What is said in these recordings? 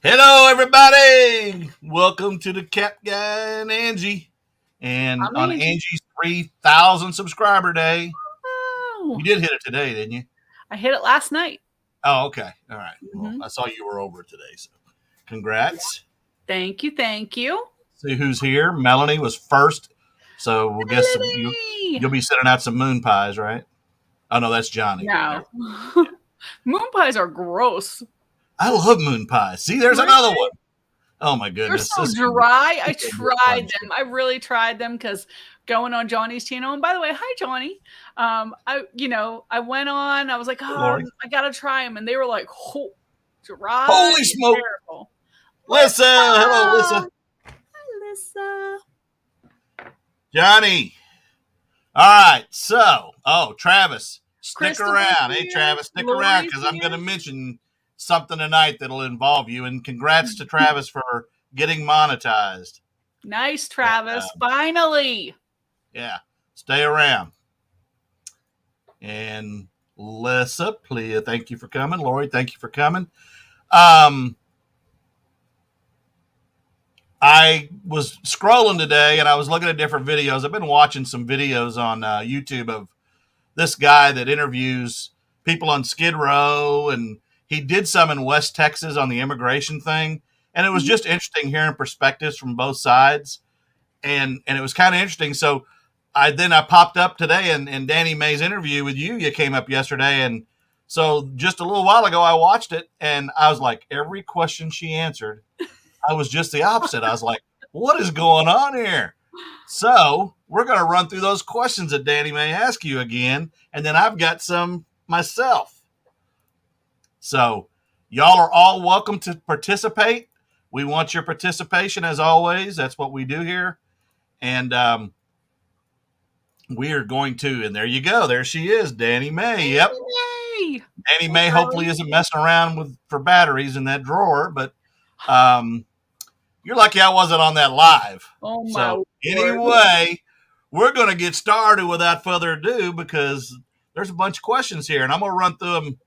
Hello, everybody. Welcome to the Cap Guy and Angie. And I'm on Angie. Angie's 3,000 subscriber day, Oh, you did hit it today, didn't you? I hit it last night. Oh, okay. All right. Well, hmm I saw you were over it today. So congrats. Thank you. Thank you. See who's here. Melanie was first. So we'll guess Melanie! you'll be sending out some moon pies, right? Oh, no, that's Johnny. No. Moon pies are gross. I love moon pies. See, there's another one. Oh, my They're goodness. so dry. I tried them. I really tried them because going on Johnny's channel. And by the way, hi Johnny. I went on. I was like, I gotta try them, and they were like, dry. Holy smoke! Terrible. Lissa, hello, Lissa. Hi, Lissa. Johnny. All right. So, Travis, stick around. Here. Hey, Travis, stick around because I'm going to mention something tonight that'll involve you. And congrats to Travis for getting monetized. Nice, Travis. Finally. Yeah. Stay around. And Lissa, please, thank you for coming. Lori, thank you for coming. I was scrolling today and I was looking at different videos. I've been watching some videos on YouTube of this guy that interviews people on Skid Row, and he did some in West Texas on the immigration thing. And it was just interesting hearing perspectives from both sides. And it was kind of interesting. So I popped up today and Danny May's interview with you came up yesterday. And so just a little while ago, I watched it and I was like, every question she answered, I was just the opposite. I was like, what is going on here? So we're going to run through those questions that Danny may ask you again. And then I've got some myself. So y'all are all welcome to participate. We want your participation as always. That's what we do here. And we are going to, and there you go. There she is, Danny May. Yep. Yay. Danny May hopefully isn't messing around for batteries in that drawer, but you're lucky I wasn't on that live. Oh my so anyway, we're going to get started without further ado because there's a bunch of questions here, and I'm going to run through them.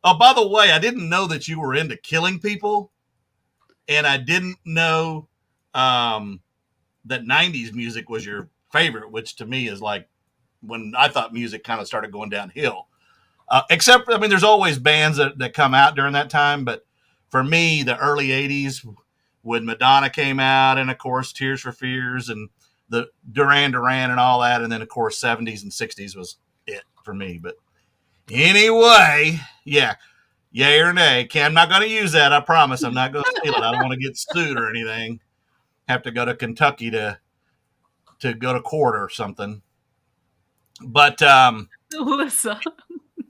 Oh, by the way, I didn't know that you were into killing people, and I didn't know that 90s music was your favorite, which to me is like when I thought music kind of started going downhill. Except, I mean, there's always bands that come out during that time, but for me, the early 80s when Madonna came out and, of course, Tears for Fears and the Duran Duran and all that. And then, of course, 70s and 60s was it for me. But anyway, yeah, yay or nay. Okay, I'm not going to use that. I promise. I'm not going to steal it. I don't want to get sued or anything. Have to go to Kentucky to go to court or something. But Alyssa.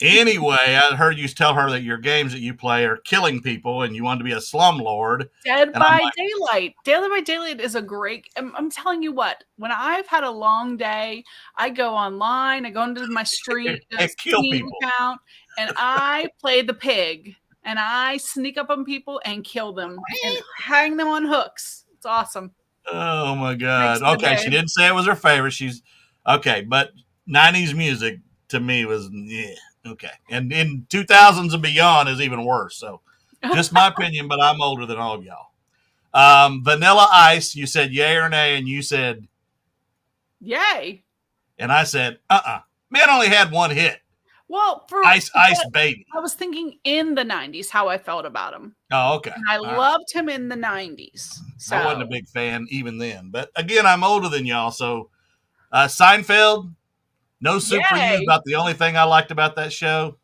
Anyway, I heard you tell her that your games that you play are killing people and you want to be a slumlord. Dead by Daylight. Dead by Daylight is a great... I'm telling you what, when I've had a long day, I go online, I go into my street kill people. Account, and I play the pig, and I sneak up on people and kill them and hang them on hooks. It's awesome. Oh, my God. Okay, she didn't say it was her favorite. Okay, but 90s music to me was... yeah. Okay. And in 2000s and beyond is even worse. So just my opinion, but I'm older than all of y'all. Vanilla Ice, you said yay or nay, and you said yay. And I said, Man only had one hit. Well, for Ice Baby. I was thinking in the 90s how I felt about him. Oh, okay. And I loved him in the 90s. So I wasn't a big fan even then. But again, I'm older than y'all. So Seinfeld. No Soup for You, about the only thing I liked about that show.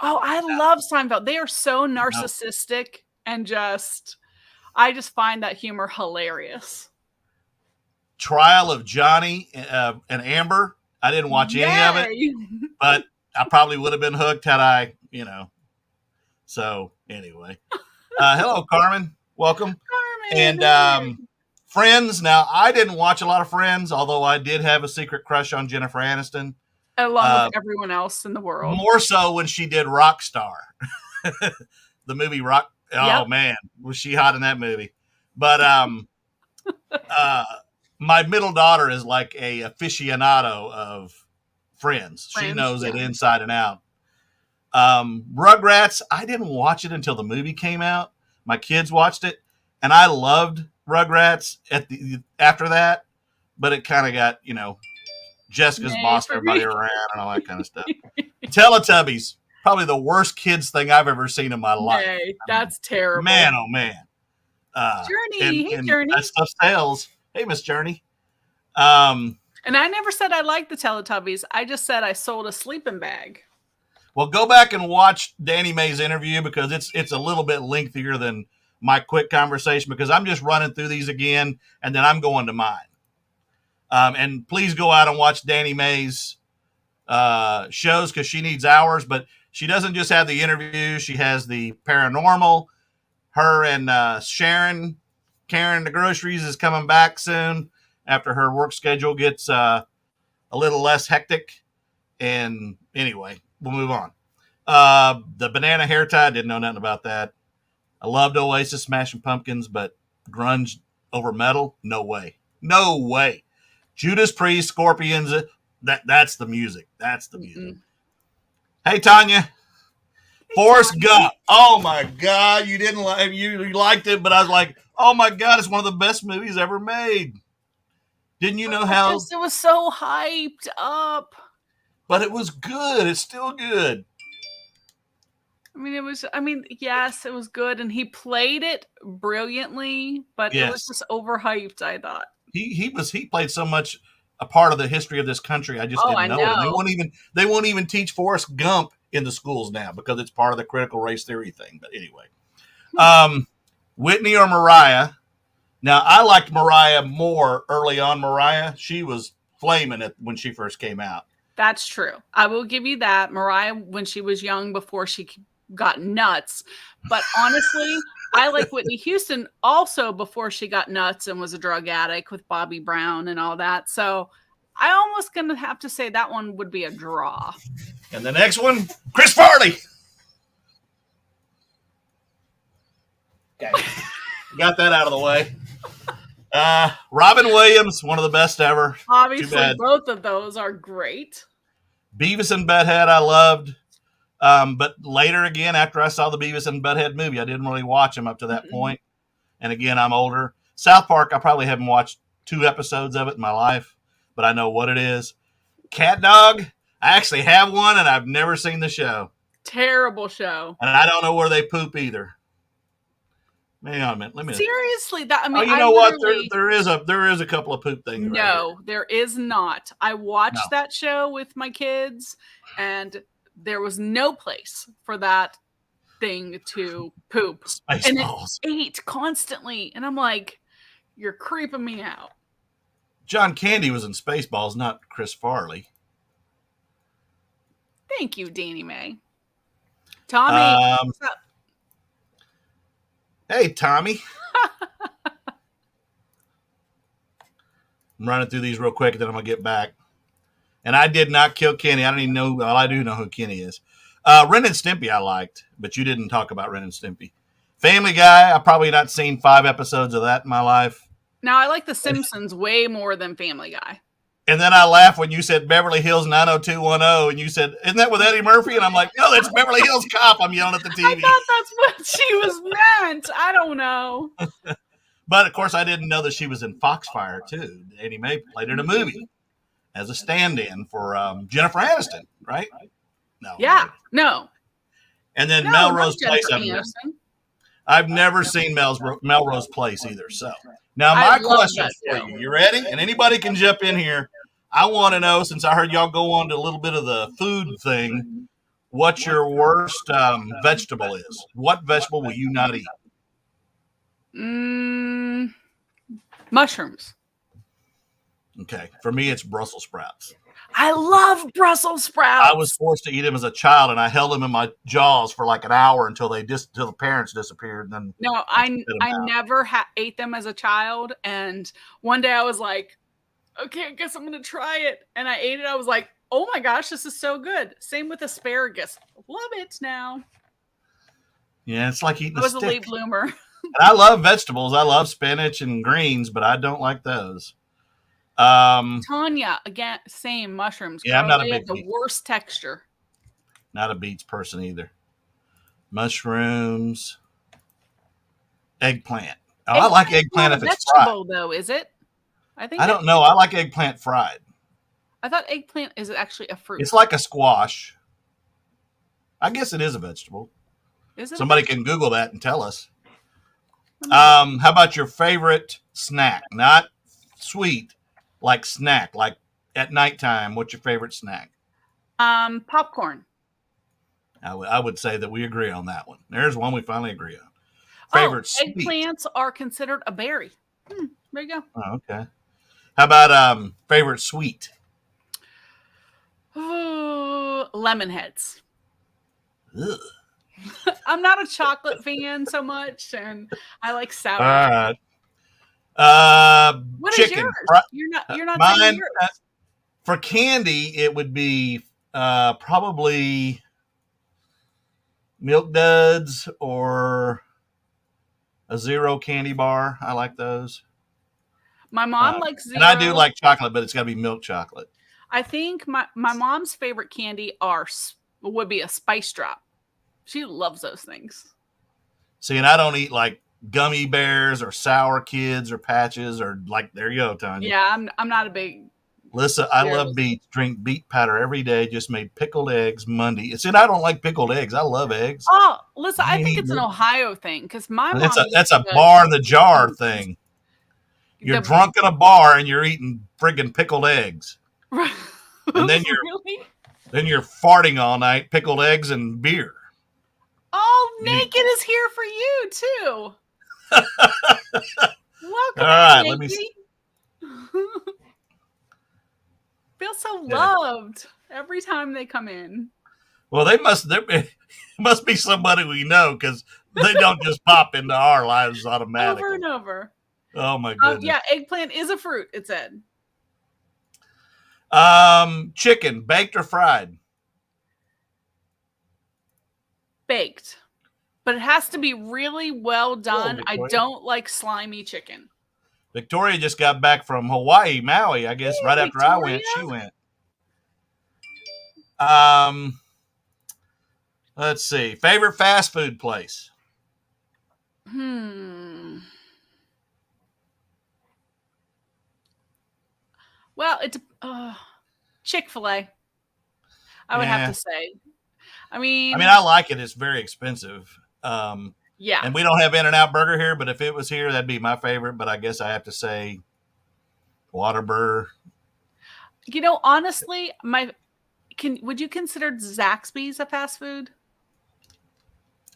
Oh, I love Seinfeld. They are so narcissistic and I just find that humor hilarious. Trial of Johnny and Amber. I didn't watch any of it, but I probably would have been hooked had I, So anyway, hello, Carmen. Welcome. Carmen. And Friends. Now, I didn't watch a lot of Friends, although I did have a secret crush on Jennifer Aniston. Along with everyone else in the world. More so when she did Rockstar. The movie Rock. Oh, man. Was she hot in that movie? But my middle daughter is like a aficionado of Friends. She knows it inside and out. Rugrats, I didn't watch it until the movie came out. My kids watched it, and I loved Rugrats after that, but it kind of got, Jessica's bossing everybody around and all that kind of stuff. Teletubbies, probably the worst kids thing I've ever seen in my life. Nay, that's terrible. Man, oh man. Journey, hey Journey. That stuff sells. Hey, Miss Journey. And I never said I liked the Teletubbies. I just said I sold a sleeping bag. Well, go back and watch Danny Mae's interview because it's a little bit lengthier than my quick conversation because I'm just running through these again and then I'm going to mine. And please go out and watch Danny Mae's shows because she needs hours, but she doesn't just have the interview. She has the paranormal. Her and Sharon carrying the groceries is coming back soon after her work schedule gets a little less hectic. And anyway, we'll move on. The banana hair tie, didn't know nothing about that. I loved Oasis, Smashing Pumpkins, but grunge over metal, no way. No way. Judas Priest, Scorpions, that's the music. That's the music. Mm-hmm. Hey, Tanya. Forrest Gump. Oh my God, you didn't like you liked it, but I was like, oh my God, it's one of the best movies ever made. Didn't you know how it was so hyped up? But it was good. It's still good. Yes, it was good, and he played it brilliantly, but it was just overhyped, I thought. He played so much a part of the history of this country. I just didn't know it. They won't even teach Forrest Gump in the schools now because it's part of the critical race theory thing. But anyway, Whitney or Mariah. Now, I liked Mariah more early on. Mariah, she was flaming it when she first came out. That's true. I will give you that. Mariah, when she was young, before she got nuts. But honestly, I like Whitney Houston also before she got nuts and was a drug addict with Bobby Brown and all that. So I almost going to have to say that one would be a draw. And the next one, Chris Farley. Okay. Got that out of the way. Robin Williams, one of the best ever. Obviously, both of those are great. Beavis and Butthead, I loved. But later again, after I saw the Beavis and Butthead movie, I didn't really watch them up to that point. And again, I'm older. South Park, I probably haven't watched 2 episodes of it in my life, but I know what it is. Cat Dog, I actually have one, and I've never seen the show. Terrible show. And I don't know where they poop either. Hang on a minute. Let me. Seriously, you know what? There is a couple of poop things. No, there is not. I watched that show with my kids, and there was no place for that thing to poop. Spaceballs. It ate constantly, and I'm like, you're creeping me out. John Candy was in Spaceballs, not Chris Farley. Thank you, Danny Mae. Tommy, what's up? Hey, Tommy. I'm running through these real quick, and then I'm going to get back. And I did not kill Kenny. I don't even know. Well, I do know who Kenny is. Ren and Stimpy I liked, but you didn't talk about Ren and Stimpy. Family Guy, I've probably not seen 5 episodes of that in my life. Now, I like The Simpsons way more than Family Guy. And then I laughed when you said Beverly Hills 90210, and you said, isn't that with Eddie Murphy? And I'm like, no, that's Beverly Hills Cop. I'm yelling at the TV. I thought that's what she was meant. I don't know. But, of course, I didn't know that she was in Foxfire, too. Eddie Mae played in a movie as a stand-in for Jennifer Aniston, right? No. Yeah, no. And then Melrose Place. I've never seen Melrose Place either. So now my question for you. You ready? And anybody can jump in here. I want to know, since I heard y'all go on to a little bit of the food thing, what your worst vegetable is. What vegetable will you not eat? Mushrooms. Okay. For me, it's Brussels sprouts. I love Brussels sprouts. I was forced to eat them as a child, and I held them in my jaws for like an hour until the parents disappeared. And then I never ate them as a child. And one day I was like, okay, I guess I'm going to try it. And I ate it. I was like, oh my gosh, this is so good. Same with asparagus. Love it now. Yeah, it's like eating a stick. I was a late bloomer. And I love vegetables. I love spinach and greens, but I don't like those. Tanya, again, same mushrooms. Yeah, I'm not a big the worst texture. Not a beets person either. Mushrooms. Eggplant. Oh, I like eggplant if it's fried. Vegetable, though, is it? I don't know. I like eggplant fried. I thought eggplant is actually a fruit. It's like a squash. I guess it is a vegetable. Is it? Somebody can Google that and tell us. How about your favorite snack? Not sweet, like snack, like at nighttime. What's your favorite snack? Popcorn. I would say that we agree on that one. There's one we finally agree on. Favorite sweet. Eggplants are considered a berry. There you go. Oh, okay. How about favorite sweet? Ooh, lemon heads. Ugh. I'm not a chocolate fan so much, and I like sour. All right. What chicken. is yours? You're not mine, saying yours. For candy, it would be probably Milk Duds or a Zero candy bar. I like those. My mom likes Zero. And I do like chocolate, but it's got to be milk chocolate. I think my mom's favorite candy would be a Spice Drop. She loves those things. See, and I don't eat like gummy bears or sour kids or patches or like, there you go, Tanya. Yeah, I'm not a big. Lisa, I love beets. Drink beet powder every day. Just made pickled eggs Monday. See, and I don't like pickled eggs. I love eggs. Oh, listen, I think it's an Ohio thing because my mom. That's a bar in the jar thing. You're drunk in a bar and you're eating friggin' pickled eggs. And then you're farting all night, pickled eggs and beer. Oh, Naked is here for you too. Welcome, all right, Naked. let me see. Feel so loved every time they come in. Well, there must be somebody we know because they don't just pop into our lives automatically. Over and over. Oh my goodness. Yeah, eggplant is a fruit, it said. Chicken, baked or fried? Baked. But it has to be really well done. I don't like slimy chicken. Victoria just got back from Hawaii, Maui, I guess. Right after I went, she went. Let's see. Favorite fast food place? Well, it's Chick-fil-A. I would have to say. I mean, I like it. It's very expensive. Yeah. And we don't have In-N-Out Burger here, but if it was here, that'd be my favorite. But I guess I have to say Whataburger. You know, honestly, would you consider Zaxby's a fast food?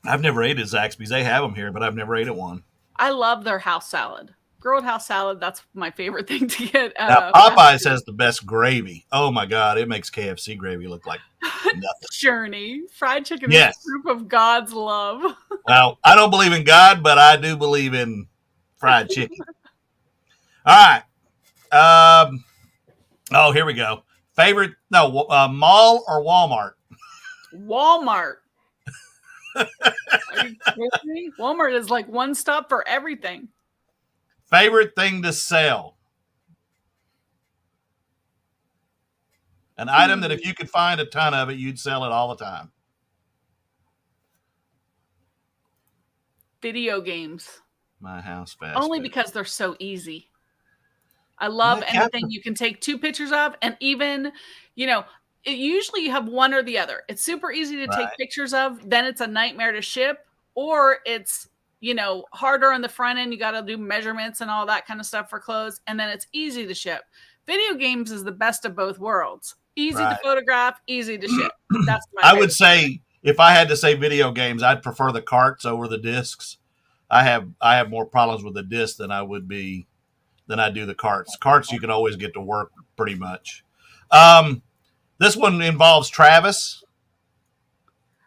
I've never ate at Zaxby's. They have them here, but I've never ate at one. I love their house salad. Grilled house salad, that's my favorite thing to get. Now, Popeyes has the best gravy. Oh, my God. It makes KFC gravy look like nothing. Journey. Fried chicken is proof of God's love. Well, I don't believe in God, but I do believe in fried chicken. All right. Here we go. Favorite, mall or Walmart? Walmart. Are you kidding me? Walmart is like one stop for everything. Favorite thing to sell? An item that if you could find a ton of it, you'd sell it all the time. Video games. My house fast. Only because they're so easy. I love anything you can take 2 pictures of, and even, usually you have one or the other. It's super easy to take pictures of, then it's a nightmare to ship, or it's harder on the front end. You got to do measurements and all that kind of stuff for clothes. And then it's easy to ship. Video games is the best of both worlds. Easy to photograph, easy to ship. That's my favorite. Would say, if I had to say video games, I'd prefer the carts over the discs. I have more problems with the disc than I do the carts. Carts, you can always get to work pretty much. This one involves Travis.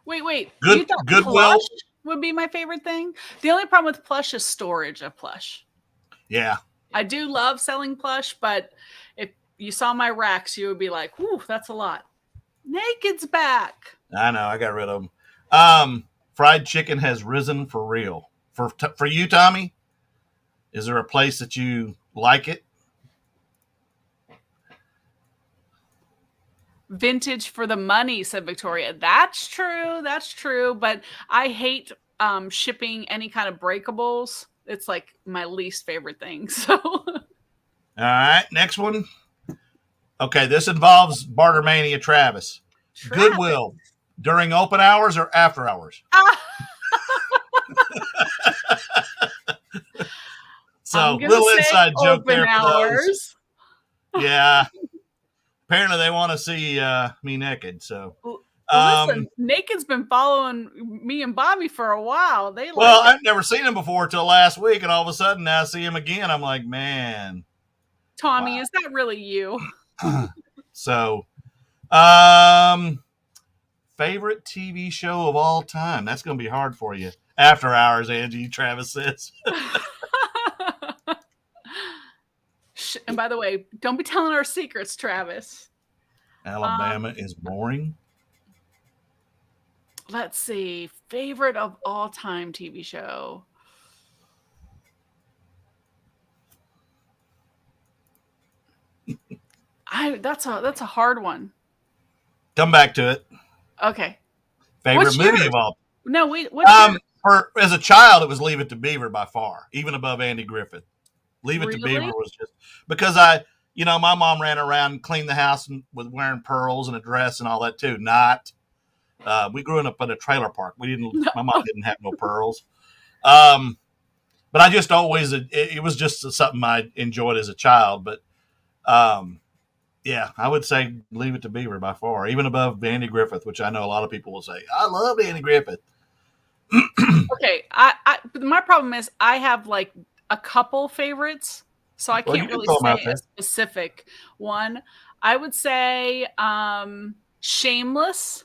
Wait. Goodwill would be my favorite thing. The only problem with plush is storage of plush. Yeah. I do love selling plush, but if you saw my racks, you would be like, "Whew, that's a lot." Naked's back. I know. I got rid of them. Fried chicken has risen for real. For you, Tommy, is there a place that you like it? Vintage for the money, said Victoria. That's true. That's true. But I hate shipping any kind of breakables. It's like my least favorite thing. So, All right, next one. Okay, this involves Bartermania Travis. Goodwill during open hours or after hours? So, little inside joke there for those. Yeah. Apparently, they want to see me naked. So, listen, naked's been following me and Bobby for a while. I've never seen him before till last week, and all of a sudden now I see him again. I'm like, man, Tommy, wow. Is that really you? So, favorite TV show of all time? That's going to be hard for you. After hours, Angie, Travis says. And by the way, don't be telling our secrets, Travis. Alabama is boring. Let's see. Favorite of all time TV show. That's a hard one. Come back to it. Okay. Favorite movie of all? No, wait. As a child, it was Leave It to Beaver by far, even above Andy Griffith. Leave It to Beaver was just because my mom ran around, cleaned the house with wearing pearls and a dress and all that too. We grew up in a trailer park. My mom didn't have no pearls. But I just always, it was just something I enjoyed as a child. But, yeah, I would say Leave It to Beaver by far, even above Andy Griffith, which I know a lot of people will say, I love Andy Griffith. Okay. But my problem is I have like a couple favorites, so I can't really say a specific one. I would say Shameless,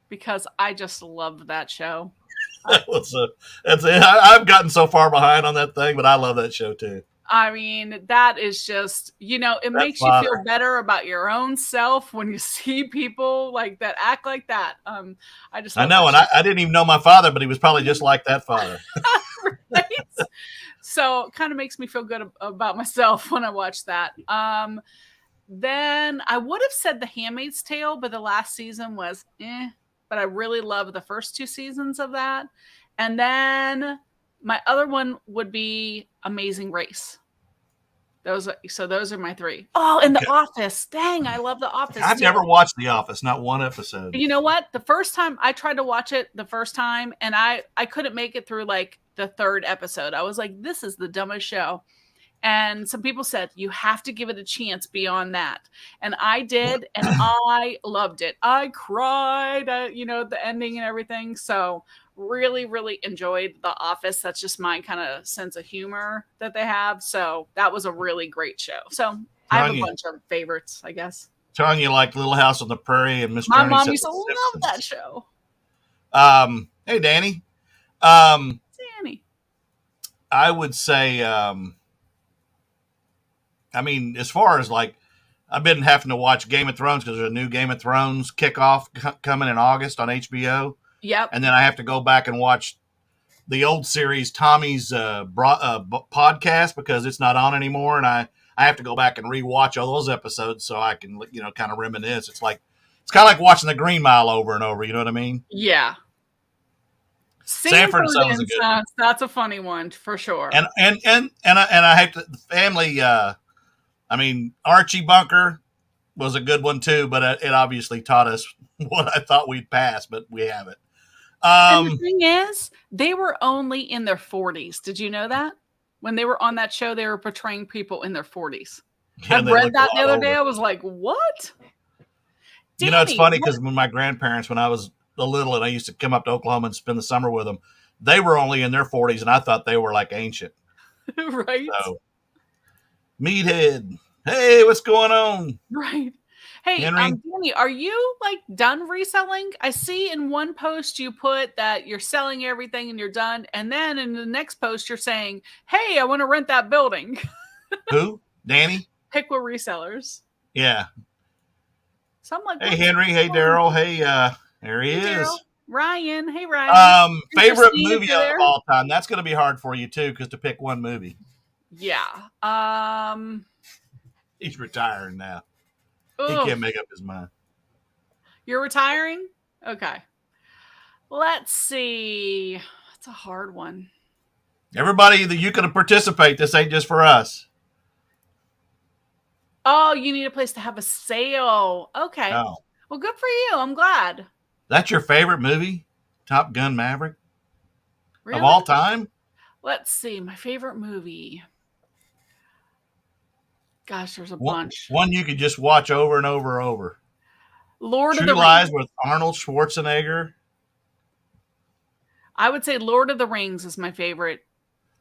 because I just love that show. I've gotten so far behind on that thing, but I love that show too. I mean, that is just, it makes you feel better about your own self when you see people like that act like that. I know, and I didn't even know my father, but he was probably just like that father. Right? So it kind of makes me feel good about myself when I watch that. Then I would have said The Handmaid's Tale, but the last season was but I really love the first 2 seasons of that. And then my other one would be Amazing Race. Those are my 3. Oh, and The Office. Dang, I love The Office. I've never watched The Office, not one episode. You know what? The first time I tried to watch it and I couldn't make it through like the 3rd episode. I was like, this is the dumbest show. And some people said, you have to give it a chance beyond that. And I did, and I loved it. I cried at, the ending and everything. So really, really enjoyed The Office. That's just my kind of sense of humor that they have. So that was a really great show. So I have a bunch of favorites, I guess. Telling you like Little House on the Prairie and Miss My mom used to love that show. Hey, Danny. Danny. I would say, as far as like, I've been having to watch Game of Thrones because there's a new Game of Thrones kickoff coming in August on HBO. Yep. And then I have to go back and watch the old series, Tommy's podcast, because it's not on anymore. And I have to go back and rewatch all those episodes so I can, kind of reminisce. It's kind of like watching the Green Mile over and over. You know what I mean? Yeah. Sanford and Son is a good one. That's a funny one for sure. And I have to, the family, Archie Bunker was a good one too, but it obviously taught us what I thought we'd pass, but we haven't. And the thing is, they were only in their 40s. Did you know that? When they were on that show, they were portraying people in their 40s. Yeah, I read that the other day. I was like, what? Danny, it's funny because when my grandparents, when I was a little and I used to come up to Oklahoma and spend the summer with them, they were only in their 40s, and I thought they were like ancient. Right. So, Meathead. Hey, what's going on? Right. Hey, Danny, are you like done reselling? I see in one post you put that you're selling everything and you're done. And then in the next post, you're saying, hey, I want to rent that building. Who? Danny? Pickle Resellers. Yeah. So I'm like, hey, Henry. Hey, Daryl. Hey, there he is. Darryl. Ryan. Hey, Ryan. Favorite movie of all time. That's going to be hard for you too, because to pick one movie. Yeah. He's retiring now. Ugh. He can't make up his mind. You're retiring? Okay. Let's see. That's a hard one. Everybody that you can participate. This ain't just for us. Oh, you need a place to have a sale. Okay. Oh. Well, good for you. I'm glad. That's your favorite movie? Top Gun Maverick? Really? Of all time? Let's see. My favorite movie. Gosh, there's a bunch. One you could just watch over and over and over. Lord True of the Lies Rings. with Arnold Schwarzenegger. I would say Lord of the Rings is my favorite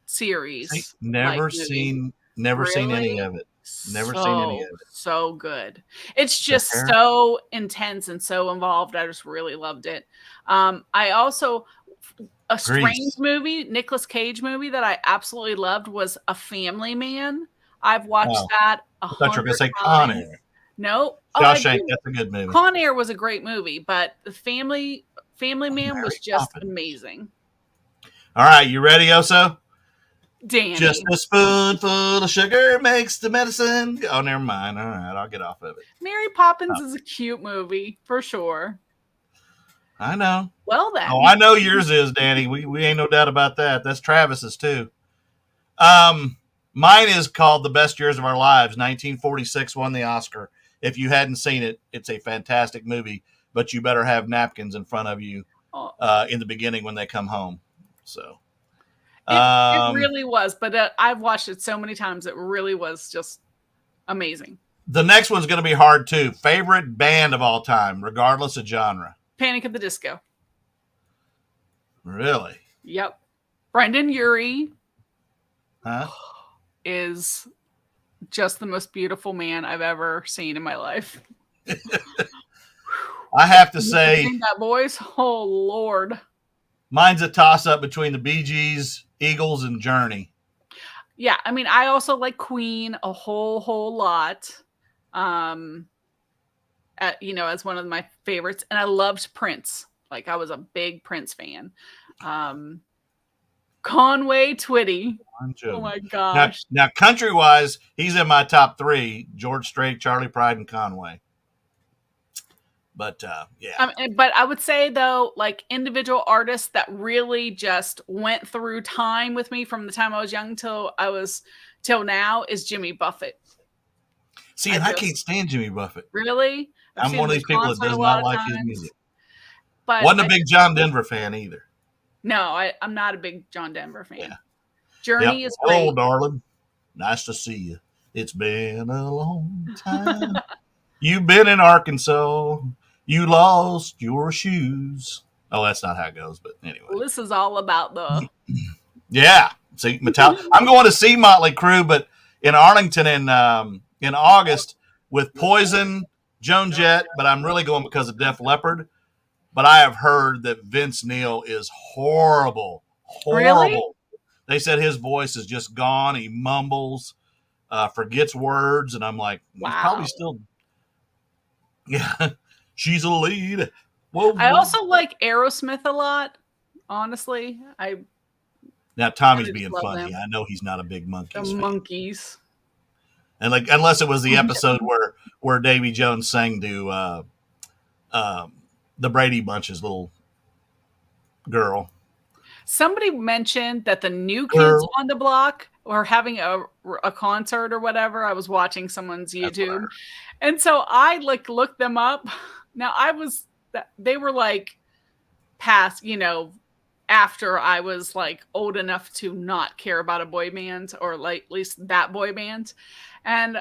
series. See, never seen any of it. Never seen any of it. So good. It's just so intense and so involved. I just really loved it. I also a strange movie, Nicolas Cage movie that I absolutely loved was A Family Man. I've watched that 100 times. I thought you were going to say Con Air. No. Shawshank, that's a good movie. Con Air was a great movie, but The Family Man was just amazing. All right, you ready, Oso? Danny. Just a spoonful of sugar makes the medicine. Oh, never mind. All right, I'll get off of it. Mary Poppins is a cute movie, for sure. I know. Well, then. Oh, I know yours is, Danny. We ain't no doubt about that. That's Travis's, too. Mine is called The Best Years of Our Lives. 1946 won the Oscar. If you hadn't seen it, it's a fantastic movie, but you better have napkins in front of you in the beginning when they come home. So it really was, but I've watched it so many times. It really was just amazing. The next one's going to be hard too. Favorite band of all time, regardless of genre. Panic at the Disco. Really? Yep. Brendan Urie huh? is just the most beautiful man I've ever seen in my life. I have to say that voice, oh Lord. Mine's a toss-up between the Bee Gees, Eagles, and Journey. Yeah, I mean, I also like Queen a whole lot. As one of my favorites. And I loved Prince. Like, I was a big Prince fan. Conway Twitty. Oh, my gosh. Now country-wise, he's in my top 3. George Strait, Charlie Pride, and Conway. But, yeah. But I would say, though, like, individual artists that really just went through time with me from the time I was young till now is Jimmy Buffett. See, I can't stand Jimmy Buffett. Really? I'm one of these people that does not like his music. But wasn't a big John Denver fan either. No, I'm not a big John Denver fan. Yeah. Journey is great. Hello, darling. Nice to see you. It's been a long time. You've been in Arkansas. You lost your shoes. Oh, that's not how it goes, but anyway. Well, this is all about the... Yeah. See, I'm going to see Motley Crue, but in Arlington in August with Poison, Joan Jett, but I'm really going because of Def Leppard. But I have heard that Vince Neil is horrible. Horrible. Really? They said his voice is just gone. He mumbles, forgets words, and I'm like, wow. He's probably still... Yeah. She's a lead. Whoa, I also like Aerosmith a lot, honestly. Now, Tommy's being funny. I know he's not a big Monkees fan. Monkees. And like, unless it was the episode where Davy Jones sang to the Brady Bunch's little girl. Somebody mentioned that the New Kids on the Block were having a concert or whatever. I was watching someone's YouTube. And so I looked them up. Now they were like past, after I was like old enough to not care about a boy band or like at least that boy band. And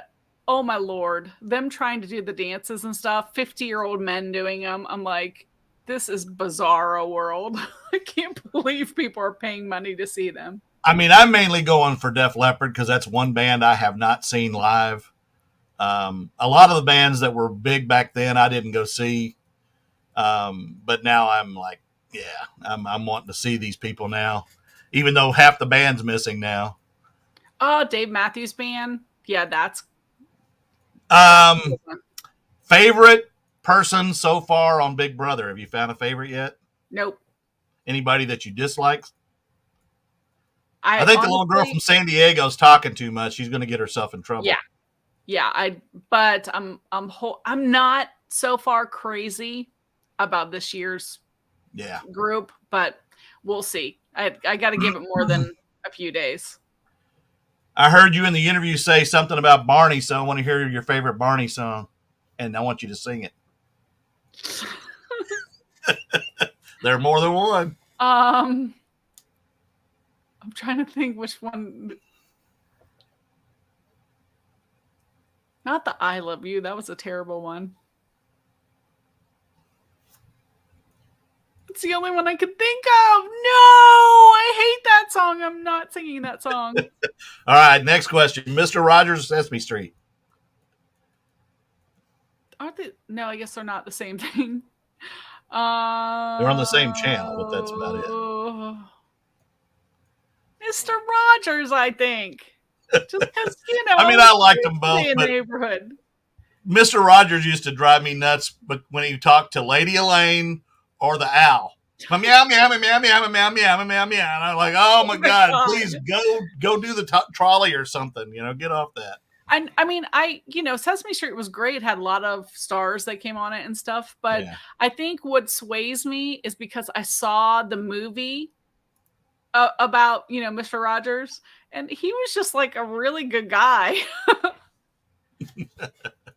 oh my Lord, them trying to do the dances and stuff, 50-year-old men doing them. I'm like, this is bizarro world. I can't believe people are paying money to see them. I mean, I'm mainly going for Def Leppard because that's one band I have not seen live. A lot of the bands that were big back then, I didn't go see. But now I'm like, yeah, I'm wanting to see these people now, even though half the band's missing now. Oh, Dave Matthews Band. Yeah, that's. Favorite person so far on Big Brother. Have you found a favorite yet? Nope. Anybody that you dislike? I think the little girl from San Diego's talking too much. She's going to get herself in trouble. Yeah. But I'm not so far crazy about this year's Yeah. group, but we'll see. I got to give it more than a few days. I heard you in the interview say something about Barney, so I want to hear your favorite Barney song, and I want you to sing it. There are more than one. I'm trying to think which one. Not the I Love You. That was a terrible one. It's the only one I could think of. No, I hate that song. I'm not singing that song. All right, next question. Mr. Rogers, Sesame Street. Aren't they? No, I guess they're not the same thing. They're on the same channel, but that's about it. Mr. Rogers, I think. Just because, I mean, I liked them both. In but the neighborhood. Mr. Rogers used to drive me nuts, but when he talked to Lady Elaine or the owl. Meow, meow, meow, meow, meow, meow, meow, meow, meow, meow. And I'm like, oh my God, please go do the trolley or something. Get off that. I mean, Sesame Street was great. It had a lot of stars that came on it and stuff. But yeah. I think what sways me is because I saw the movie about, Mr. Rogers. And he was just like a really good guy.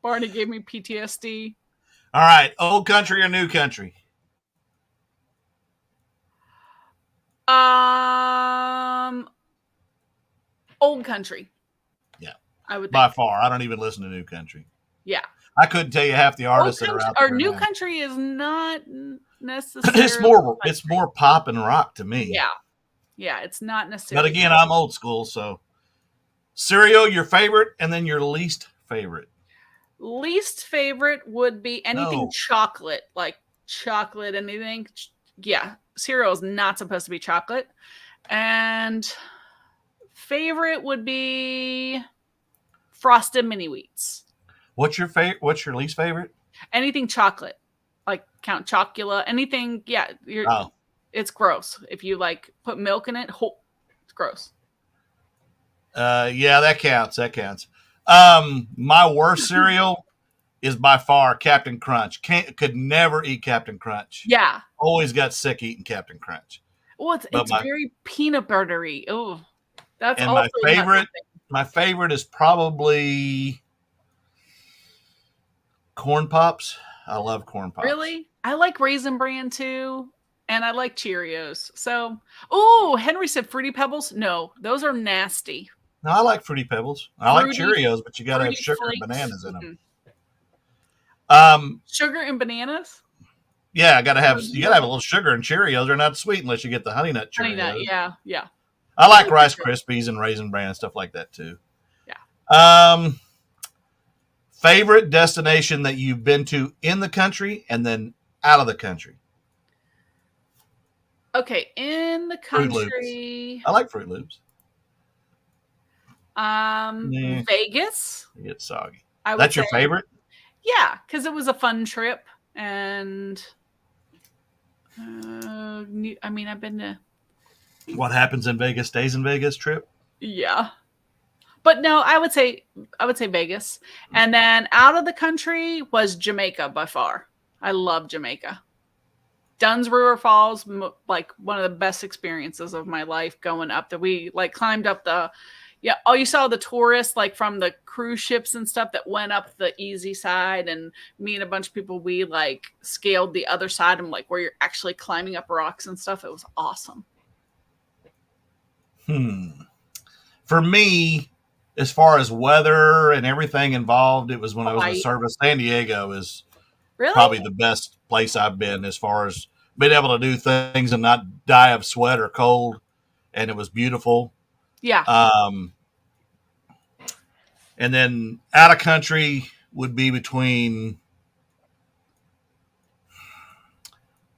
Barney gave me PTSD. All right. Old country or new country? Old country. Yeah. I would think. By far. I don't even listen to new country. Yeah. I couldn't tell you half the artists that are out there. Or new country is not necessarily. It's more pop and rock to me. Yeah. Yeah, it's not necessarily. But again, I'm old school, so cereal, your favorite, and then your least favorite. Least favorite would be anything chocolate, like chocolate, anything. Yeah, cereal is not supposed to be chocolate. And favorite would be Frosted Mini Wheats. What's your favorite? What's your least favorite? Anything chocolate, like Count Chocula. Anything, yeah. It's gross. If you put milk in it, it's gross. Yeah, that counts. My worst cereal is by far Captain Crunch. Could never eat Captain Crunch. Yeah. Always got sick eating Captain Crunch. Well, it's very peanut buttery. Oh, that's and also my favorite is probably Corn Pops. I love Corn Pops. Really? I like Raisin Bran too. And I like Cheerios. So, Henry said Fruity Pebbles. No, those are nasty. No, I like Fruity Pebbles. I like Cheerios, but you got to have sugar and bananas in them. Sugar and bananas? Yeah, you got to have a little sugar in Cheerios. They're not sweet unless you get the Honey Nut Cheerios. Honey Nut, yeah. I like Rice Krispies and Raisin Bran and stuff like that too. Yeah. Favorite destination that you've been to in the country and then out of the country? Okay, in the country. I like Fruit Loops. Vegas. It gets soggy. That's your favorite? Yeah, because it was a fun trip. And I've been to. What happens in Vegas stays in Vegas trip? Yeah. But no, I would say Vegas. And then out of the country was Jamaica by far. I love Jamaica. Dunn's River Falls, like one of the best experiences of my life going up there. We climbed up you saw the tourists from the cruise ships and stuff that went up the easy side, and me and a bunch of people, we scaled the other side and where you're actually climbing up rocks and stuff. It was awesome. For me, as far as weather and everything involved, it was when I was in service. San Diego is probably the best place I've been as far as being able to do things and not die of sweat or cold. And it was beautiful. Yeah. And then out of country would be between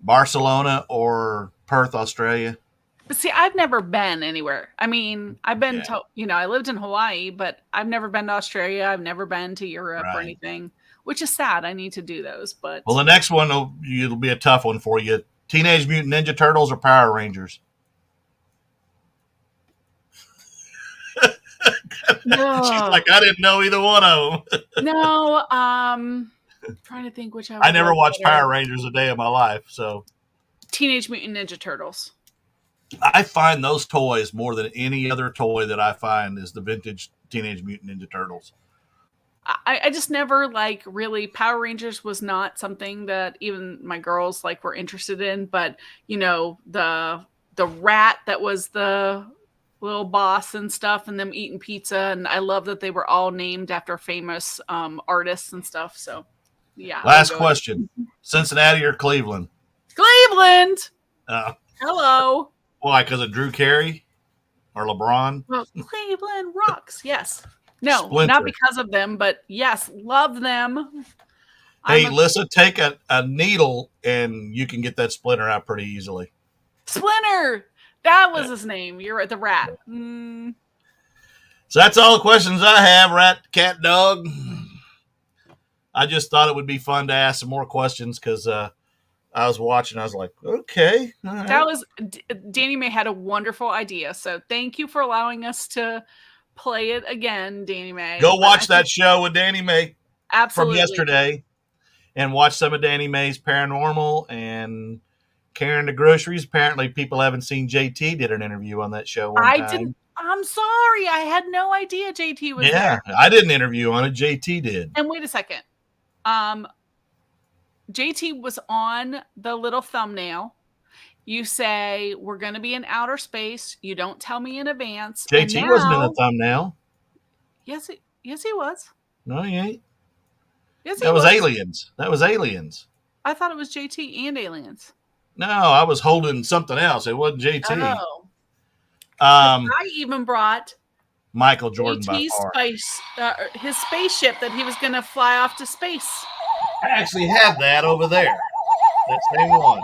Barcelona or Perth, Australia. But see, I've never been anywhere. I mean, I've been to, I lived in Hawaii, but I've never been to Australia. I've never been to Europe or anything, which is sad. I need to do those. But well, the next one, it'll be a tough one for you. Teenage Mutant Ninja Turtles or Power Rangers? No. She's like, I didn't know either one of them. No, I'm trying to think which I never watched Power Rangers a day of my life, so. Teenage Mutant Ninja Turtles. I find those toys more than any other toy that I find is the vintage Teenage Mutant Ninja Turtles. I just never really Power Rangers was not something that even my girls were interested in, but the rat that was the little boss and stuff, and them eating pizza, and I love that they were all named after famous artists and stuff. So yeah. Last question: Cincinnati or Cleveland? Cleveland. Hello. Why? Because of Drew Carey or LeBron? Well, Cleveland rocks. Yes. No, Splinter. not because of them, but yes, love them. Hey, Lissa, take a needle and you can get that splinter out pretty easily. Splinter! That was his name. You're right, the rat. So that's all the questions I have, rat, cat, dog. I just thought it would be fun to ask some more questions because I was watching. I was like, okay. All right. That was Danny May had a wonderful idea. So thank you for allowing us to play it again, Danny May. Go watch that show with Danny May. Absolutely. From yesterday. And watch some of Danny May's Paranormal and Karen the Groceries. Apparently people haven't seen JT did an interview on that show one time. Didn't. I'm sorry. I had no idea JT was there. Yeah, I did an interview on it. JT did. And wait a second. JT was on the little thumbnail. You say, we're going to be in outer space. You don't tell me in advance. JT wasn't in the thumbnail. Yes, he was. No, he ain't. Yes, he was. That was Aliens. That was Aliens. I thought it was JT and Aliens. No, I was holding something else. It wasn't JT. Oh. I even brought Michael Jordan JT's his spaceship that he was going to fly off to space. I actually have that over there. That same one.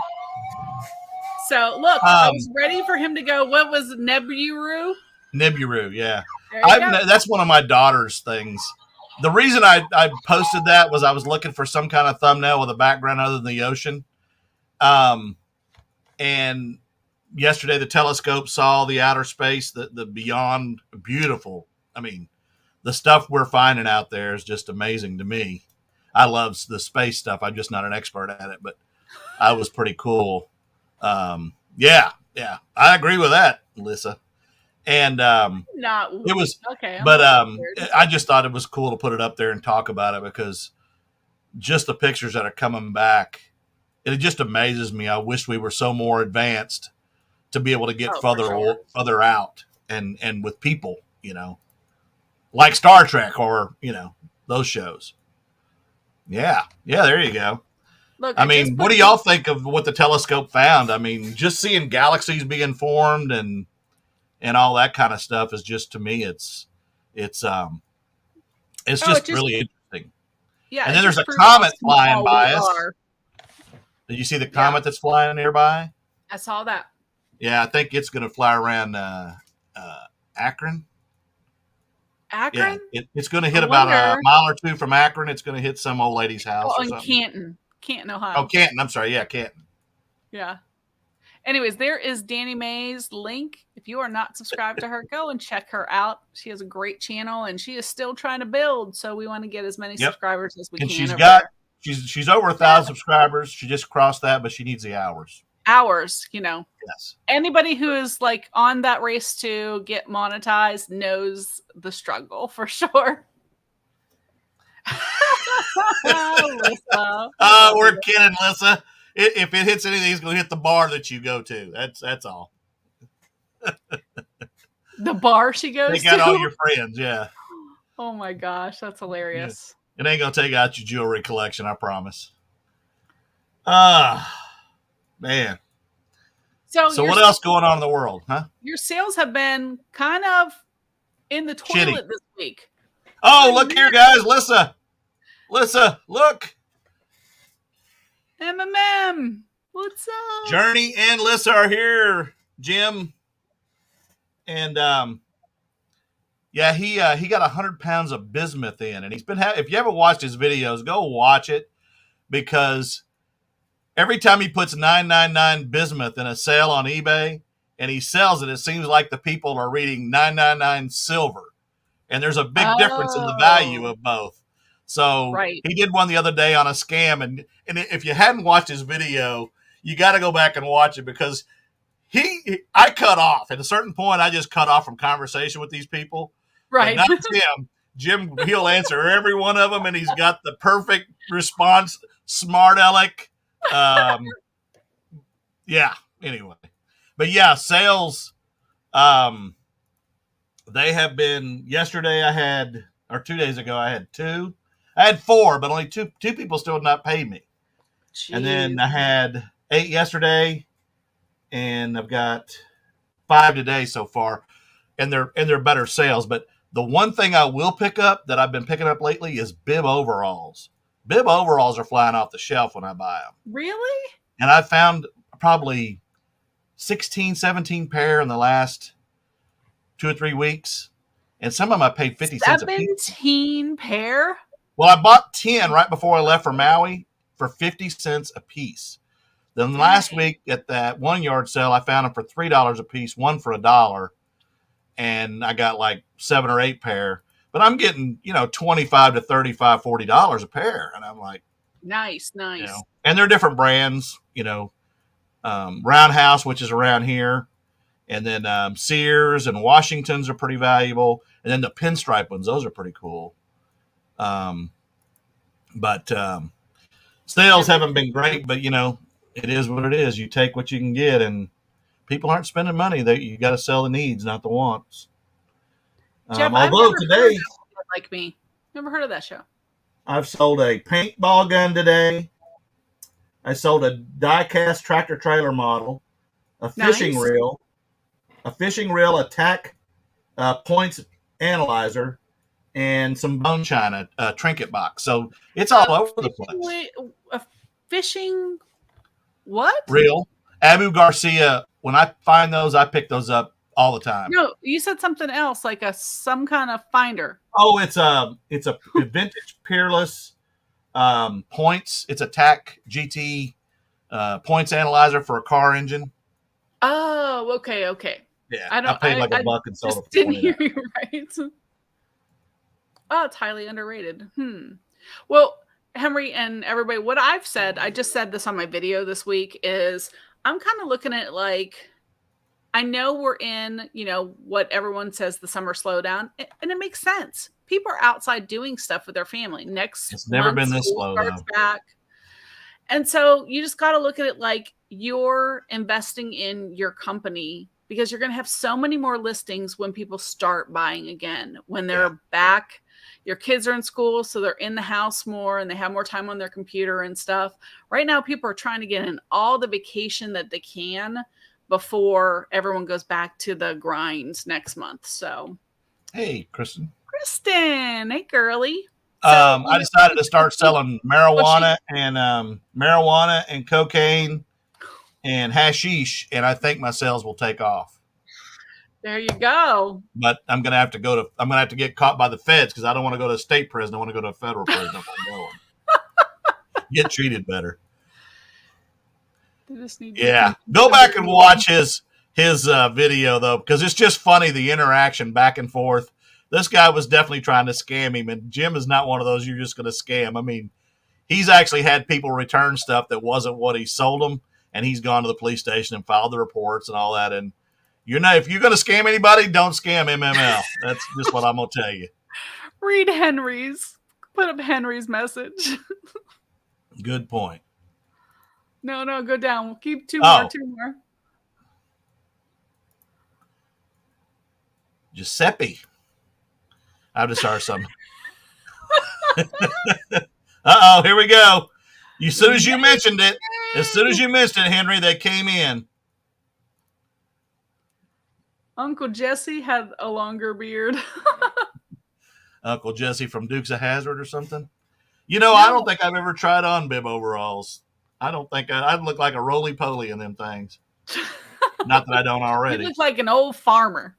So, look, I was ready for him to go, what was Nibiru? Nibiru, yeah. That's one of my daughter's things. The reason I posted that was I was looking for some kind of thumbnail with a background other than the ocean. And yesterday the telescope saw the outer space, the beyond beautiful. I mean, the stuff we're finding out there is just amazing to me. I love the space stuff. I'm just not an expert at it, but I was pretty cool. Yeah, I agree with that, Lissa. And it was okay, but I just thought it was cool to put it up there and talk about it because just the pictures that are coming back, it just amazes me. I wish we were so more advanced to be able to get further out and with people, like Star Trek or those shows. Yeah, there you go. Look, I mean, what do y'all think of what the telescope found? I mean, just seeing galaxies being formed and all that kind of stuff is just, to me, it's just really interesting. Yeah. And then there's a comet flying by us. Did you see the comet that's flying nearby? I saw that. Yeah, I think it's going to fly around Akron. Akron? Yeah, it's going to hit about a mile or two from Akron. It's going to hit some old lady's house. Oh, in Canton, Ohio. Oh, Canton. I'm sorry. Yeah, Canton. Yeah. Anyways, there is Danny May's link. If you are not subscribed to her, go and check her out. She has a great channel, and she is still trying to build. So we want to get as many subscribers as we can. And she's over 1,000 subscribers. She just crossed that, but she needs the hours. Yes. Anybody who is on that race to get monetized knows the struggle for sure. We're kidding, Lissa. If it hits anything, it's going to hit the bar that you go to. That's all. The bar she goes to? Take out all your friends, yeah. Oh my gosh, that's hilarious. Yeah. It ain't going to take out your jewelry collection, I promise. Man. So what else going on in the world, huh? Your sales have been kind of in the toilet this week. Oh, look here, guys. Lissa, look. MMM. What's up? Journey and Lissa are here, Jim. And he got 100 pounds of bismuth in, and he's been if you haven't watched his videos, go watch it, because every time he puts 999 bismuth in a sale on eBay and he sells it, it seems like the people are reading 999 silver, and there's a big difference in the value of both. So Right. he did one the other day on a scam, and if you hadn't watched his video, you got to go back and watch it because I cut off at a certain point. I just cut off from conversation with these people. Right. But not Jim. Jim, he'll answer every one of them, and he's got the perfect response. Smart aleck. Yeah. Anyway, but yeah, sales. They have been. Yesterday, or 2 days ago, I had 2. I had 4, but only two people still have not paid me. Jeez. And then I had 8 yesterday, and I've got 5 today so far, and they're better sales. But the one thing I will pick up that I've been picking up lately is bib overalls. Bib overalls are flying off the shelf when I buy them. Really? And I found probably 16, 17 pair in the last 2 or 3 weeks. And some of them I paid 50 cents a piece. 17 pair? Well, I bought 10 right before I left for Maui for 50 cents a piece. Then last week at that 1 yard sale, I found them for $3 a piece, one for $1. And I got like 7 or 8 pair. But I'm getting, $25 to $35, $40 a pair. And I'm like, nice. And they're different brands, Roundhouse, which is around here. And then Sears and Washington's are pretty valuable. And then the pinstripe ones, those are pretty cool. But sales haven't been great, but it is what it is. You take what you can get, and people aren't spending money. You got to sell the needs, not the wants. Jeff, although today, like me, never heard of that show. I've sold a paintball gun today. I sold a die-cast tractor trailer model, a fishing reel, attack points analyzer, and some bone china trinket box. So it's all over the place. A fishing what? Reel. Abu Garcia. When I find those, I pick those up all the time. No, you said something else, like some kind of finder. Oh, it's a vintage Peerless points. It's a TAC GT points analyzer for a car engine. Oh, okay. Yeah, I paid like $1 and sold it for $20. Didn't hear you right. Oh, it's highly underrated. Well, Henry and everybody, what I've said, I just said this on my video this week, is I'm kind of looking at like, I know we're in, what everyone says the summer slowdown, and it makes sense. People are outside doing stuff with their family. It's never been this slow back. And so you just got to look at it like you're investing in your company, because you're going to have so many more listings when people start buying again, when they're back. Your kids are in school, so they're in the house more and they have more time on their computer and stuff. Right now, people are trying to get in all the vacation that they can before everyone goes back to the grinds next month. So, hey, Kristen. Hey, girly. I decided to start selling marijuana and cocaine and hashish, and I think my sales will take off. There you go. But I'm gonna have to get caught by the feds, because I don't want to go to state prison. I want to go to a federal prison if I'm going. Get treated better. Go back and watch his video though, because it's just funny, the interaction back and forth. This guy was definitely trying to scam him, and Jim is not one of those you're just going to scam. I mean, he's actually had people return stuff that wasn't what he sold them, and he's gone to the police station and filed the reports and all that. And if you're going to scam anybody, don't scam MML. That's just what I'm going to tell you. Put up Henry's message. Good point. No, go down. We'll keep two more. Giuseppe. I have to start something. Uh-oh, here we go. As soon as you mentioned it, Henry, they came in. Uncle Jesse had a longer beard. Uncle Jesse from Dukes of Hazzard or something? I don't think I've ever tried on bib overalls. I don't think I'd look like a roly-poly in them things. Not that I don't already. You look like an old farmer.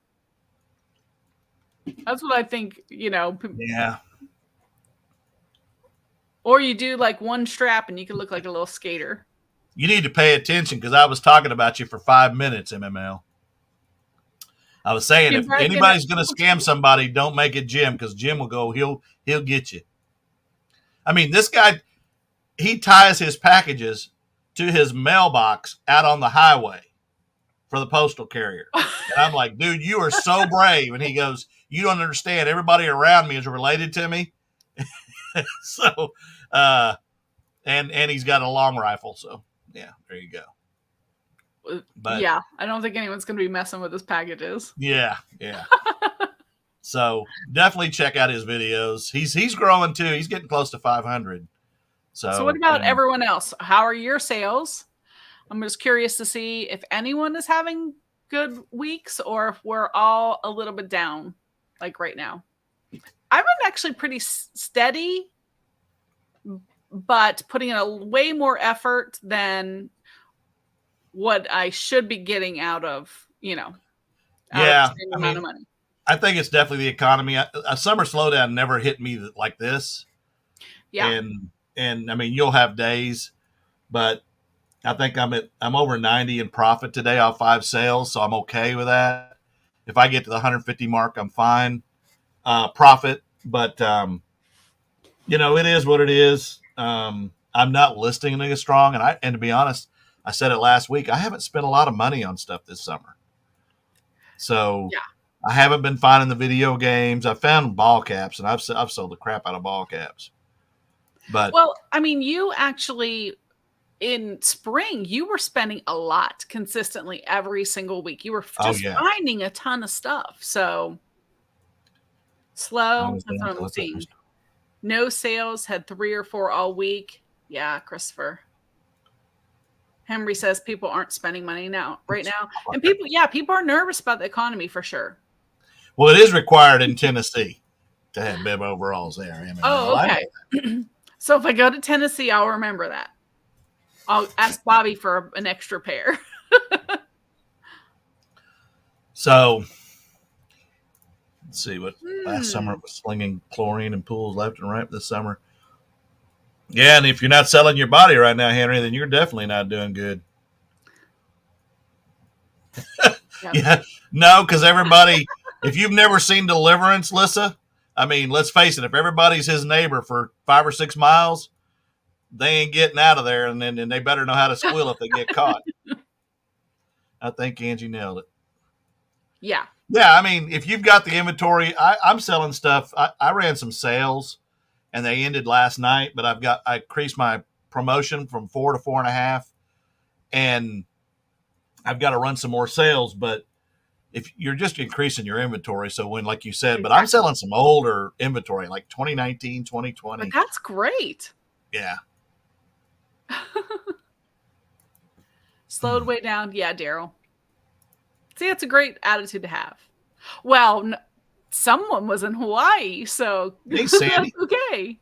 That's what I think, Yeah. Or you do like one strap and you can look like a little skater. You need to pay attention, because I was talking about you for 5 minutes, MML. I was saying, if anybody's going to scam somebody, don't make it Jim, because Jim will go, he'll get you. I mean, this guy, he ties his packages to his mailbox out on the highway for the postal carrier. And I'm like, dude, you are so brave. And he goes, you don't understand. Everybody around me is related to me. So, and he's got a long rifle. So, yeah, there you go. But yeah, I don't think anyone's going to be messing with his packages. Yeah. So definitely check out his videos. He's growing too. He's getting close to 500. So what about everyone else? How are your sales? I'm just curious to see if anyone is having good weeks or if we're all a little bit down, like right now. I've been actually pretty steady, but putting in a way more effort than what I should be getting out of, amount of money. I think it's definitely the economy. A summer slowdown never hit me like this. Yeah. And I mean, you'll have days, but I think I'm over 90 in profit today off 5 sales. So I'm okay with that. If I get to the 150 mark, I'm fine. Profit, but it is what it is. I'm not listing it as strong. And to be honest, I said it last week. I haven't spent a lot of money on stuff this summer. So I haven't been finding the video games. I found ball caps, and I've sold the crap out of ball caps. But well, I mean, you actually in spring you were spending a lot consistently every single week. You were just finding a ton of stuff. So slow. That's what I'm seeing. No sales. Had 3 or 4 all week. Yeah, Christopher. Henry says people aren't spending money right now. And people are nervous about the economy for sure. Well, it is required in Tennessee to have bib overalls there. Okay. So if I go to Tennessee, I'll remember that. I'll ask Bobby for an extra pair. So let's see what last summer it was slinging chlorine in pools left and right this summer. Yeah, and if you're not selling your body right now, Henry, then you're definitely not doing good. Yeah, no, because everybody, if you've never seen Deliverance, Lissa, I mean, let's face it, if everybody's his neighbor for 5 or 6 miles, they ain't getting out of there, and then they better know how to squeal if they get caught. I think Angie nailed it. Yeah. Yeah, I mean, if you've got the inventory, I'm selling stuff. I ran some sales. And they ended last night, but I increased my promotion from 4 to 4.5, and I've got to run some more sales. But if you're just increasing your inventory, so when, like you said, but I'm selling some older inventory, like 2019, 2020. But that's great. Yeah. Slowed way down. Yeah, Daryl. See, that's a great attitude to have. Well, someone was in Hawaii, so hey, Sandy. Okay.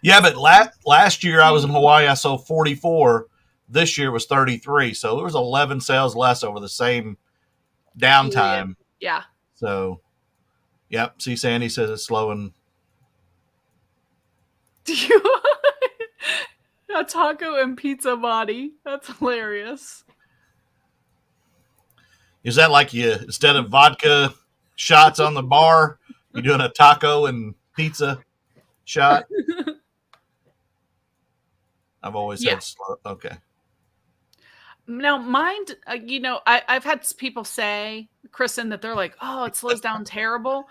Yeah, but last year I was in Hawaii. I sold 44. This year was 33. So there was 11 sales less over the same downtime. Yeah. So, yep. See, Sandy says it's slowing. A taco and pizza body. That's hilarious. Is that like you, instead of vodka shots on the bar, you're doing a taco and pizza shot? I've always had slow. Okay. Now, mind, I've had people say, Kristen, that they're like, oh, it slows down terrible.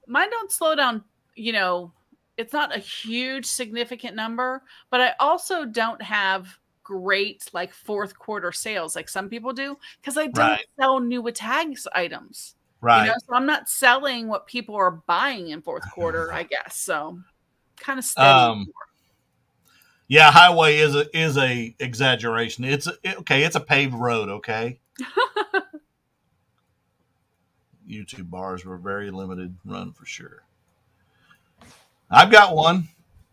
Mine don't slow down, it's not a huge significant number, but I also don't have great like fourth quarter sales like some people do because I don't sell new tags items. Right. So I'm not selling what people are buying in fourth quarter, I guess. So kind of steady. Yeah, highway is a exaggeration. It's a paved road, okay? YouTube bars were very limited run for sure. I've got one,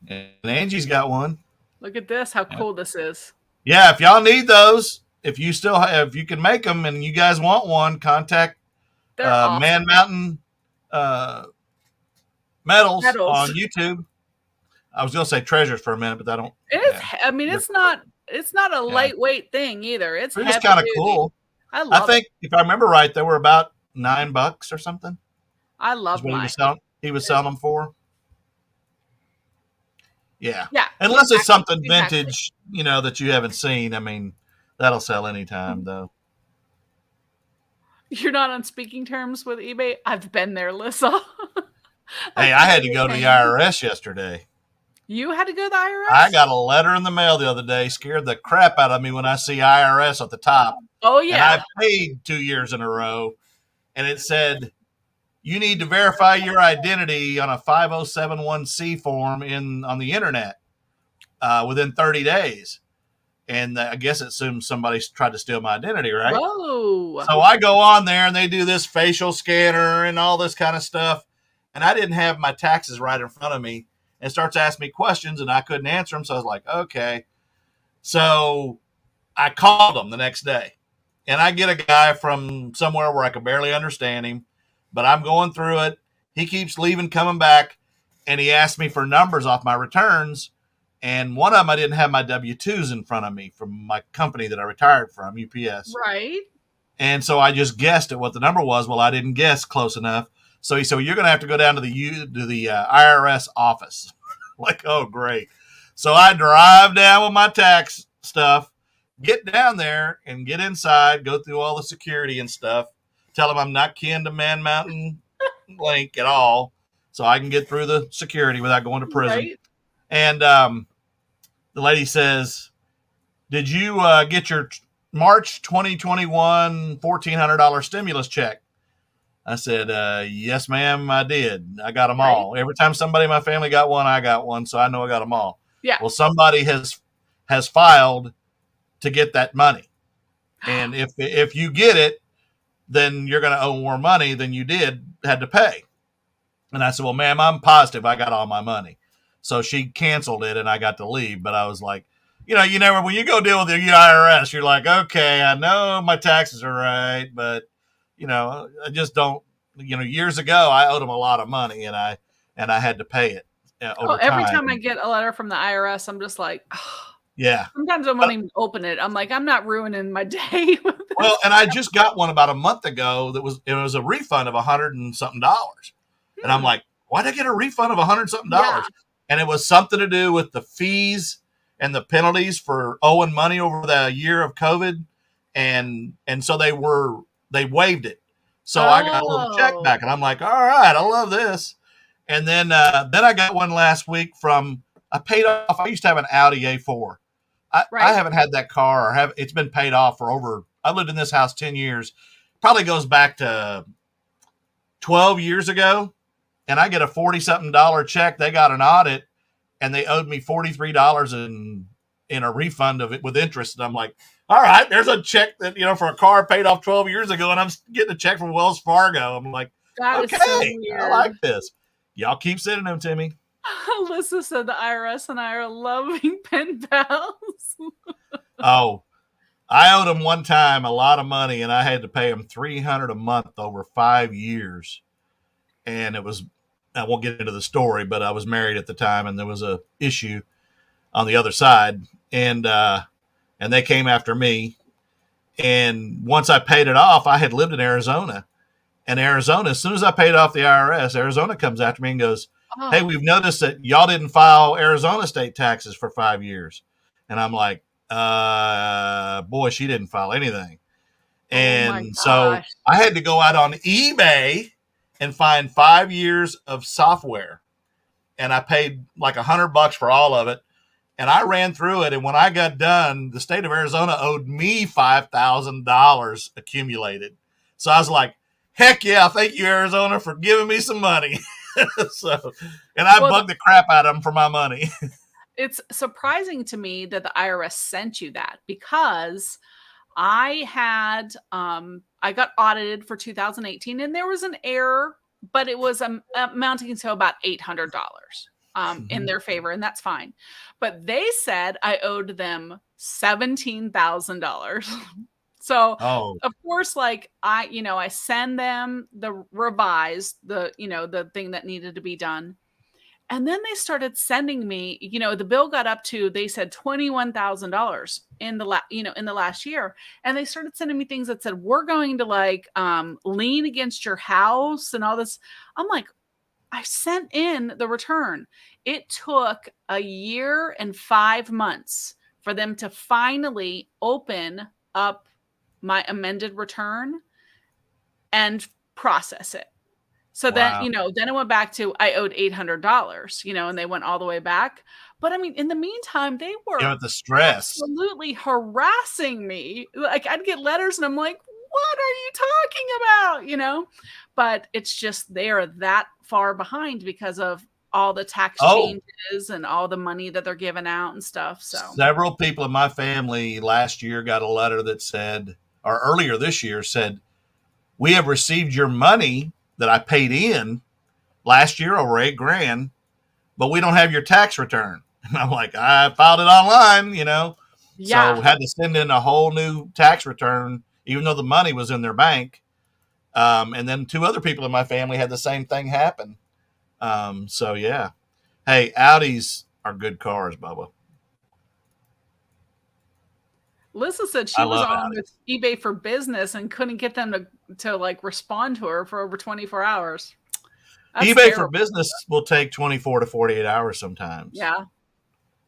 and Angie's got one. Look at this, how cool this is. Yeah, if y'all need those, if you can make them and you guys want one, contact awesome. Man Mountain Metals on YouTube. I was gonna say treasures for a minute, but I don't. It is. Yeah. I mean, it's not a lightweight thing either. It's just kind of cool. I think if I remember right, they were about $9 or something. I love mine. He was selling them for. Yeah. Yeah. Unless it's something Exactly. vintage, that you haven't seen. I mean, that'll sell anytime, though. You're not on speaking terms with eBay? I've been there, Lissa. Hey, I had to go to the IRS yesterday. You had to go to the IRS? I got a letter in the mail the other day, scared the crap out of me when I see IRS at the top. Oh, yeah. And I paid 2 years in a row, and it said, you need to verify your identity on a 5071C form on the internet within 30 days. And I guess it assumes somebody tried to steal my identity, right? Whoa. So I go on there, and they do this facial scanner and all this kind of stuff. And I didn't have my taxes right in front of me, and starts asking me questions, and I couldn't answer them. So I was like, okay. So I called them the next day, and I get a guy from somewhere where I could barely understand him, but I'm going through it. He keeps leaving, coming back, and he asked me for numbers off my returns. And one of them, I didn't have my W-2s in front of me from my company that I retired from, UPS. Right. And so I just guessed at what the number was. Well, I didn't guess close enough. So he said, well, you're going to have to go down to the IRS office. Like, oh, great. So I drive down with my tax stuff, get down there and get inside, go through all the security and stuff, tell them I'm not kin to Man Mountain Link at all, so I can get through the security without going to prison. Right. And the lady says, did you get your March 2021 $1,400 stimulus check? I said, yes, ma'am, I did. I got them all. Every time somebody in my family got one, I got one, so I know I got them all. Yeah. Well, somebody has filed to get that money. And if you get it, then you're going to owe more money than you had to pay. And I said, well, ma'am, I'm positive I got all my money. So she canceled it, and I got to leave. But I was like, you never, when you go deal with the IRS, you're like, okay, I know my taxes are right, but I just don't, years ago I owed them a lot of money, and I had to pay it over every time. time I get a letter from the IRS, I'm just like, oh. Yeah. Sometimes I won't even open it. I'm like, I'm not ruining my day. Well, and I just got one about a month ago it was a refund of $100 and something. And I'm like, why'd I get a refund of $100 something? Yeah. And it was something to do with the fees and the penalties for owing money over the year of COVID. And so they waived it. So I got a little check back, and I'm like, all right, I love this. And then I got one last week I paid off. I used to have an Audi A4. I haven't had that car, it's been paid off for over, I lived in this house 10 years. Probably goes back to 12 years ago. And I get a $40-something check. They got an audit, and they owed me $43 in a refund of it with interest. And I'm like, all right, there's a check that, for a car paid off 12 years ago, and I'm getting a check from Wells Fargo. I'm like, okay, so I like this. Y'all keep sending them to me. Alyssa said the IRS and I are loving pen pals. Oh, I owed them one time a lot of money, and I had to pay them $300 a month over 5 years. And it was, I won't get into the story, but I was married at the time, and there was a issue on the other side, and they came after me. And once I paid it off, I had lived in Arizona, and Arizona, as soon as I paid off the IRS, Arizona comes after me and goes, hey, we've noticed that y'all didn't file Arizona state taxes for 5 years. And I'm like, boy, she didn't file anything. And so I had to go out on eBay and find 5 years of software. And I paid like $100 for all of it. And I ran through it. And when I got done, the state of Arizona owed me $5,000 accumulated. So I was like, heck yeah, thank you, Arizona, for giving me some money. And I bugged the crap out of them for my money. It's surprising to me that the IRS sent you that, because I got audited for 2018, and there was an error, but it was amounting to about $800 in their favor, and that's fine. But they said I owed them $17,000. So of course, like I send them the revised, the thing that needed to be done. And then they started sending me, the bill got up to, they said $21,000 in the last year. And they started sending me things that said, we're going to lien against your house and all this. I'm like, I sent in the return. It took a year and 5 months for them to finally open up my amended return and process it. So then, then it went back to I owed $800, and they went all the way back. But I mean, in the meantime, they were the stress absolutely harassing me. Like I'd get letters and I'm like, what are you talking about? But it's just they are that far behind because of all the tax changes and all the money that they're giving out and stuff. So several people in my family last year got a letter that said, or earlier this year said, we have received your money that I paid in last year over $8,000, but we don't have your tax return. And I'm like, I filed it online, so had to send in a whole new tax return, even though the money was in their bank. And then 2 other people in my family had the same thing happen. So yeah. Hey, Audis are good cars, Bubba. Lisa said she was on with eBay for Business and couldn't get them to like respond to her for over 24 hours. That's eBay terrible. For Business will take 24 to 48 hours sometimes. Yeah.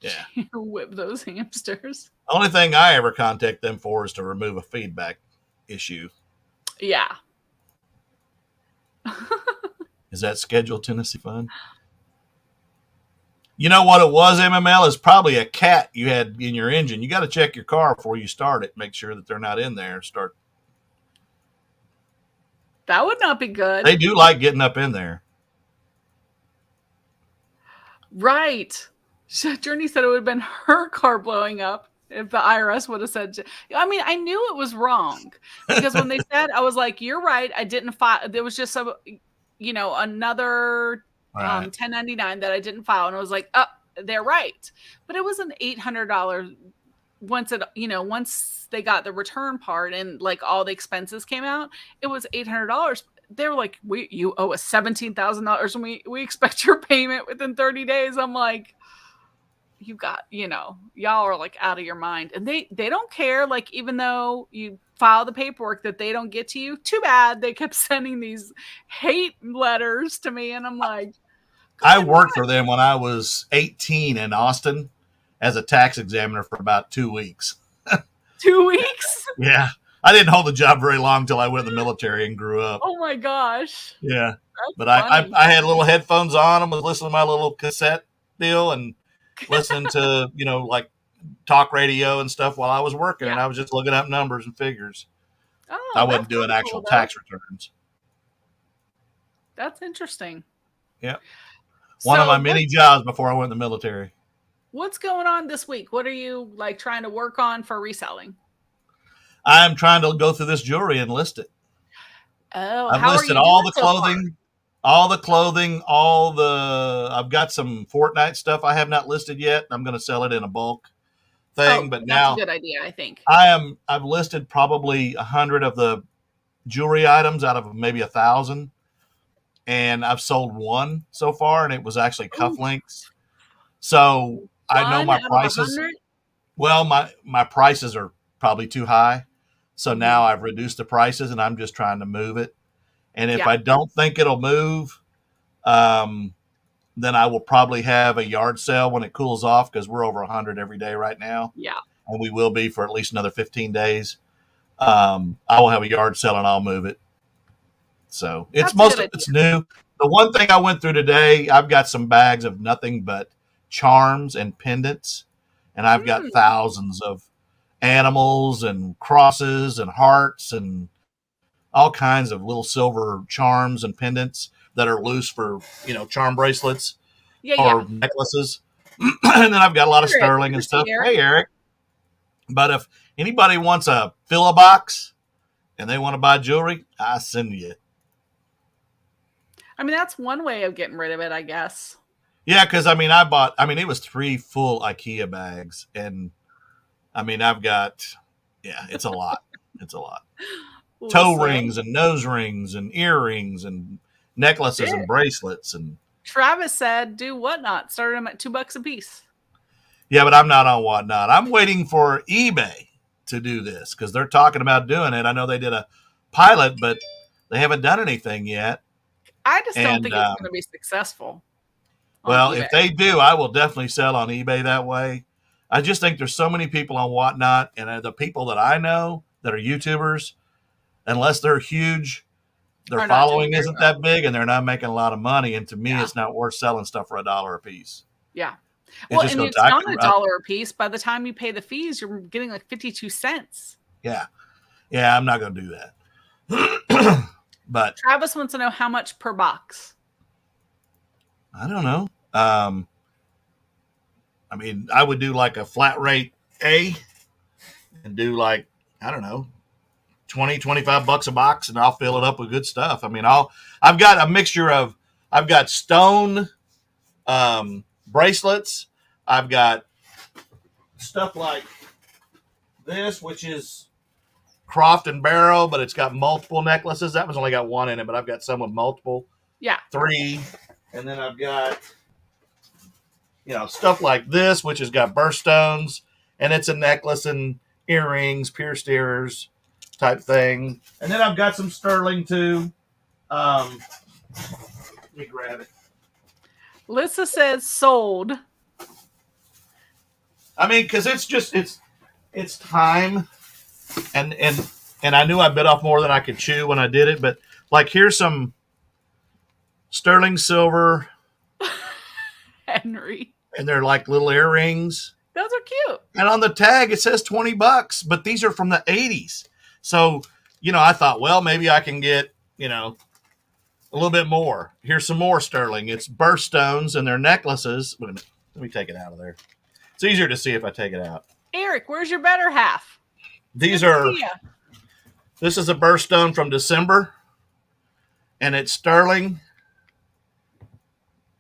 Yeah. Whip those hamsters. Only thing I ever contact them for is to remove a feedback issue. Yeah. Is that scheduled Tennessee fun? You know what it was, MML? Is probably a cat you had in your engine. You got to check your car before you start it. Make sure that they're not in there. That would not be good. They do like getting up in there. Right. Journey said it would have been her car blowing up if the IRS would have said. I mean, I knew it was wrong because when they said, I was like, "You're right. I didn't file." There was just another 1099 that I didn't file, and I was like, "Oh, they're right." But it was an $800 once they got the return part and like all the expenses came out. It was $800. They were like, "You owe us $17,000, and we expect your payment within 30 days." I'm like, you got, y'all are like out of your mind. And they don't care. Like, even though you file the paperwork that they don't get to you, too bad. They kept sending these hate letters to me. And I'm like, I worked for them when I was 18 in Austin as a tax examiner for about 2 weeks. 2 weeks? Yeah. I didn't hold the job very long until I went in the military and grew up. Oh my gosh. Yeah. But I had little headphones on and was listening to my little cassette deal and listening to, like talk radio and stuff while I was working. Yeah. And I was just looking up numbers and figures. Oh, I wasn't doing actual tax returns. That's interesting. Yeah. One of my many jobs before I went in the military. What's going on this week? What are you like trying to work on for reselling? I'm trying to go through this jewelry and list it. Oh, I've listed all the clothing, I've got some Fortnite stuff I have not listed yet. I'm going to sell it in a bulk thing, but now that's a good idea, I think. I've listed probably 100 of the jewelry items out of maybe 1,000. And I've sold one so far, and it was actually cufflinks. So I know my prices. Well, my prices are probably too high. So now I've reduced the prices, and I'm just trying to move it. And if I don't think it'll move, then I will probably have a yard sale when it cools off, because we're over 100 every day right now. Yeah. And we will be for at least another 15 days. I will have a yard sale, and I'll move it. So it's new. The one thing I went through today, I've got some bags of nothing but charms and pendants, and I've got thousands of animals and crosses and hearts and all kinds of little silver charms and pendants that are loose for, charm bracelets or necklaces. And then I've got a lot of sterling and stuff. Hey, Eric. But if anybody wants a fill a box and they want to buy jewelry, I send you it. I mean, that's one way of getting rid of it, I guess. Yeah, because, it was 3 full IKEA bags. And, I've got, it's a lot. It's a lot. Toe rings and nose rings and earrings and necklaces and bracelets. And Travis said, do Whatnot. Started them at $2 a piece. Yeah, but I'm not on Whatnot. I'm waiting for eBay to do this because they're talking about doing it. I know they did a pilot, but they haven't done anything yet. I just don't think it's going to be successful. Well, if they do, I will definitely sell on eBay that way. I just think there's so many people on Whatnot, and the people that I know that are YouTubers, unless they're huge, their following isn't that big, and they're not making a lot of money. And to me, it's not worth selling stuff for $1 a piece. Yeah. Well, and it's not $1 a piece. By the time you pay the fees, you're getting like 52 cents. Yeah. Yeah, I'm not going to do that. But Travis wants to know how much per box. I don't know. I mean, I would do like a flat rate A and do like, I don't know, 20, 25 bucks a box, and I'll fill it up with good stuff. I mean, I've got a mixture of, I've got stone bracelets. I've got stuff like this, which is Croft and Barrow, but it's got multiple necklaces. That one's only got one in it, but I've got some with multiple. Yeah. 3. And then I've got, stuff like this, which has got birthstones, and it's a necklace and earrings, pierced ears type thing. And then I've got some sterling too. Let me grab it. Lissa says sold. I mean, because it's time, and I knew I bit off more than I could chew when I did it. But like, here's some sterling silver, Henry, and they're like little earrings. Those are cute. And on the tag it says $20, but these are from the 80s. So I thought, well, maybe I can get a little bit more. Here's some more sterling. It's birthstones and they're necklaces. Wait a minute. Let me take it out of there. It's easier to see if I take it out. Eric, where's your better half? This is a birthstone from December, and it's sterling.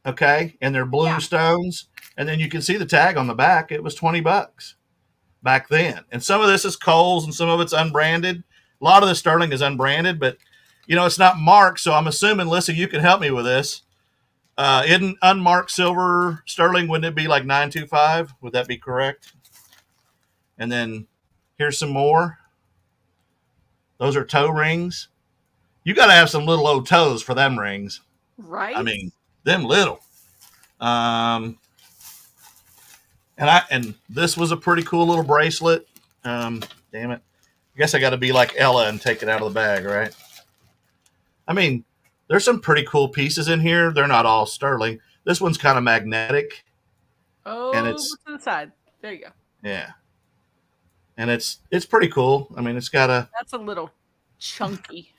Okay, and they're blue stones, and then you can see the tag on the back. It was $20 back then, and some of this is Kohl's, and some of it's unbranded. A lot of the sterling is unbranded, but it's not marked. So I'm assuming, Lissa, you can help me with this. Isn't unmarked silver sterling? Wouldn't it be like $925? Would that be correct? And then here's some more. Those are toe rings. You got to have some little old toes for them rings, right? I mean, them little. And this was a pretty cool little bracelet. Damn it. I guess I got to be like Ella and take it out of the bag, right? I mean, there's some pretty cool pieces in here. They're not all sterling. This one's kind of magnetic. Oh, and it's to the side. There you go. Yeah. And it's pretty cool. I mean, it's got a... That's a little chunky.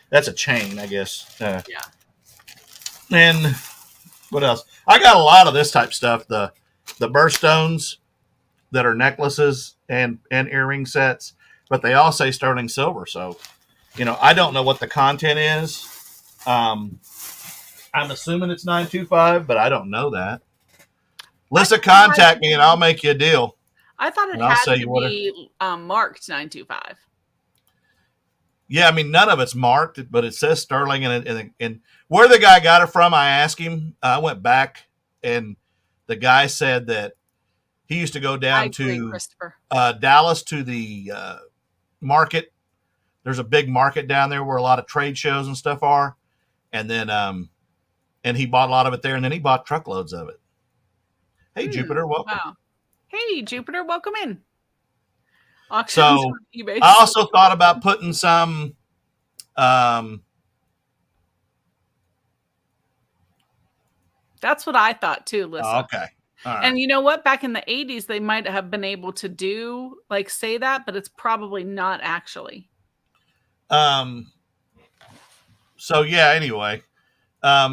That's a chain, I guess. Yeah. And what else? I got a lot of this type stuff. The birthstones that are necklaces and earring sets, but they all say sterling silver. So, I don't know what the content is. I'm assuming it's $925, but I don't know that. Lissa, contact me and I'll make you a deal. I thought it had to be marked $925. Yeah, I mean, none of it's marked, but it says sterling. And where the guy got it from, I asked him. I went back, and the guy said that he used to go down to Dallas to the market. There's a big market down there where a lot of trade shows and stuff are. And then and he bought a lot of it there, and then he bought truckloads of it. Hey, Jupiter, welcome. Wow. Hey, Jupiter, welcome in. Auctions on eBay. I also thought about putting some that's what I thought too, Lissa. Oh, okay. All right. And you know what? Back in the 80s, they might have been able to do say that, but it's probably not actually. So yeah, anyway. I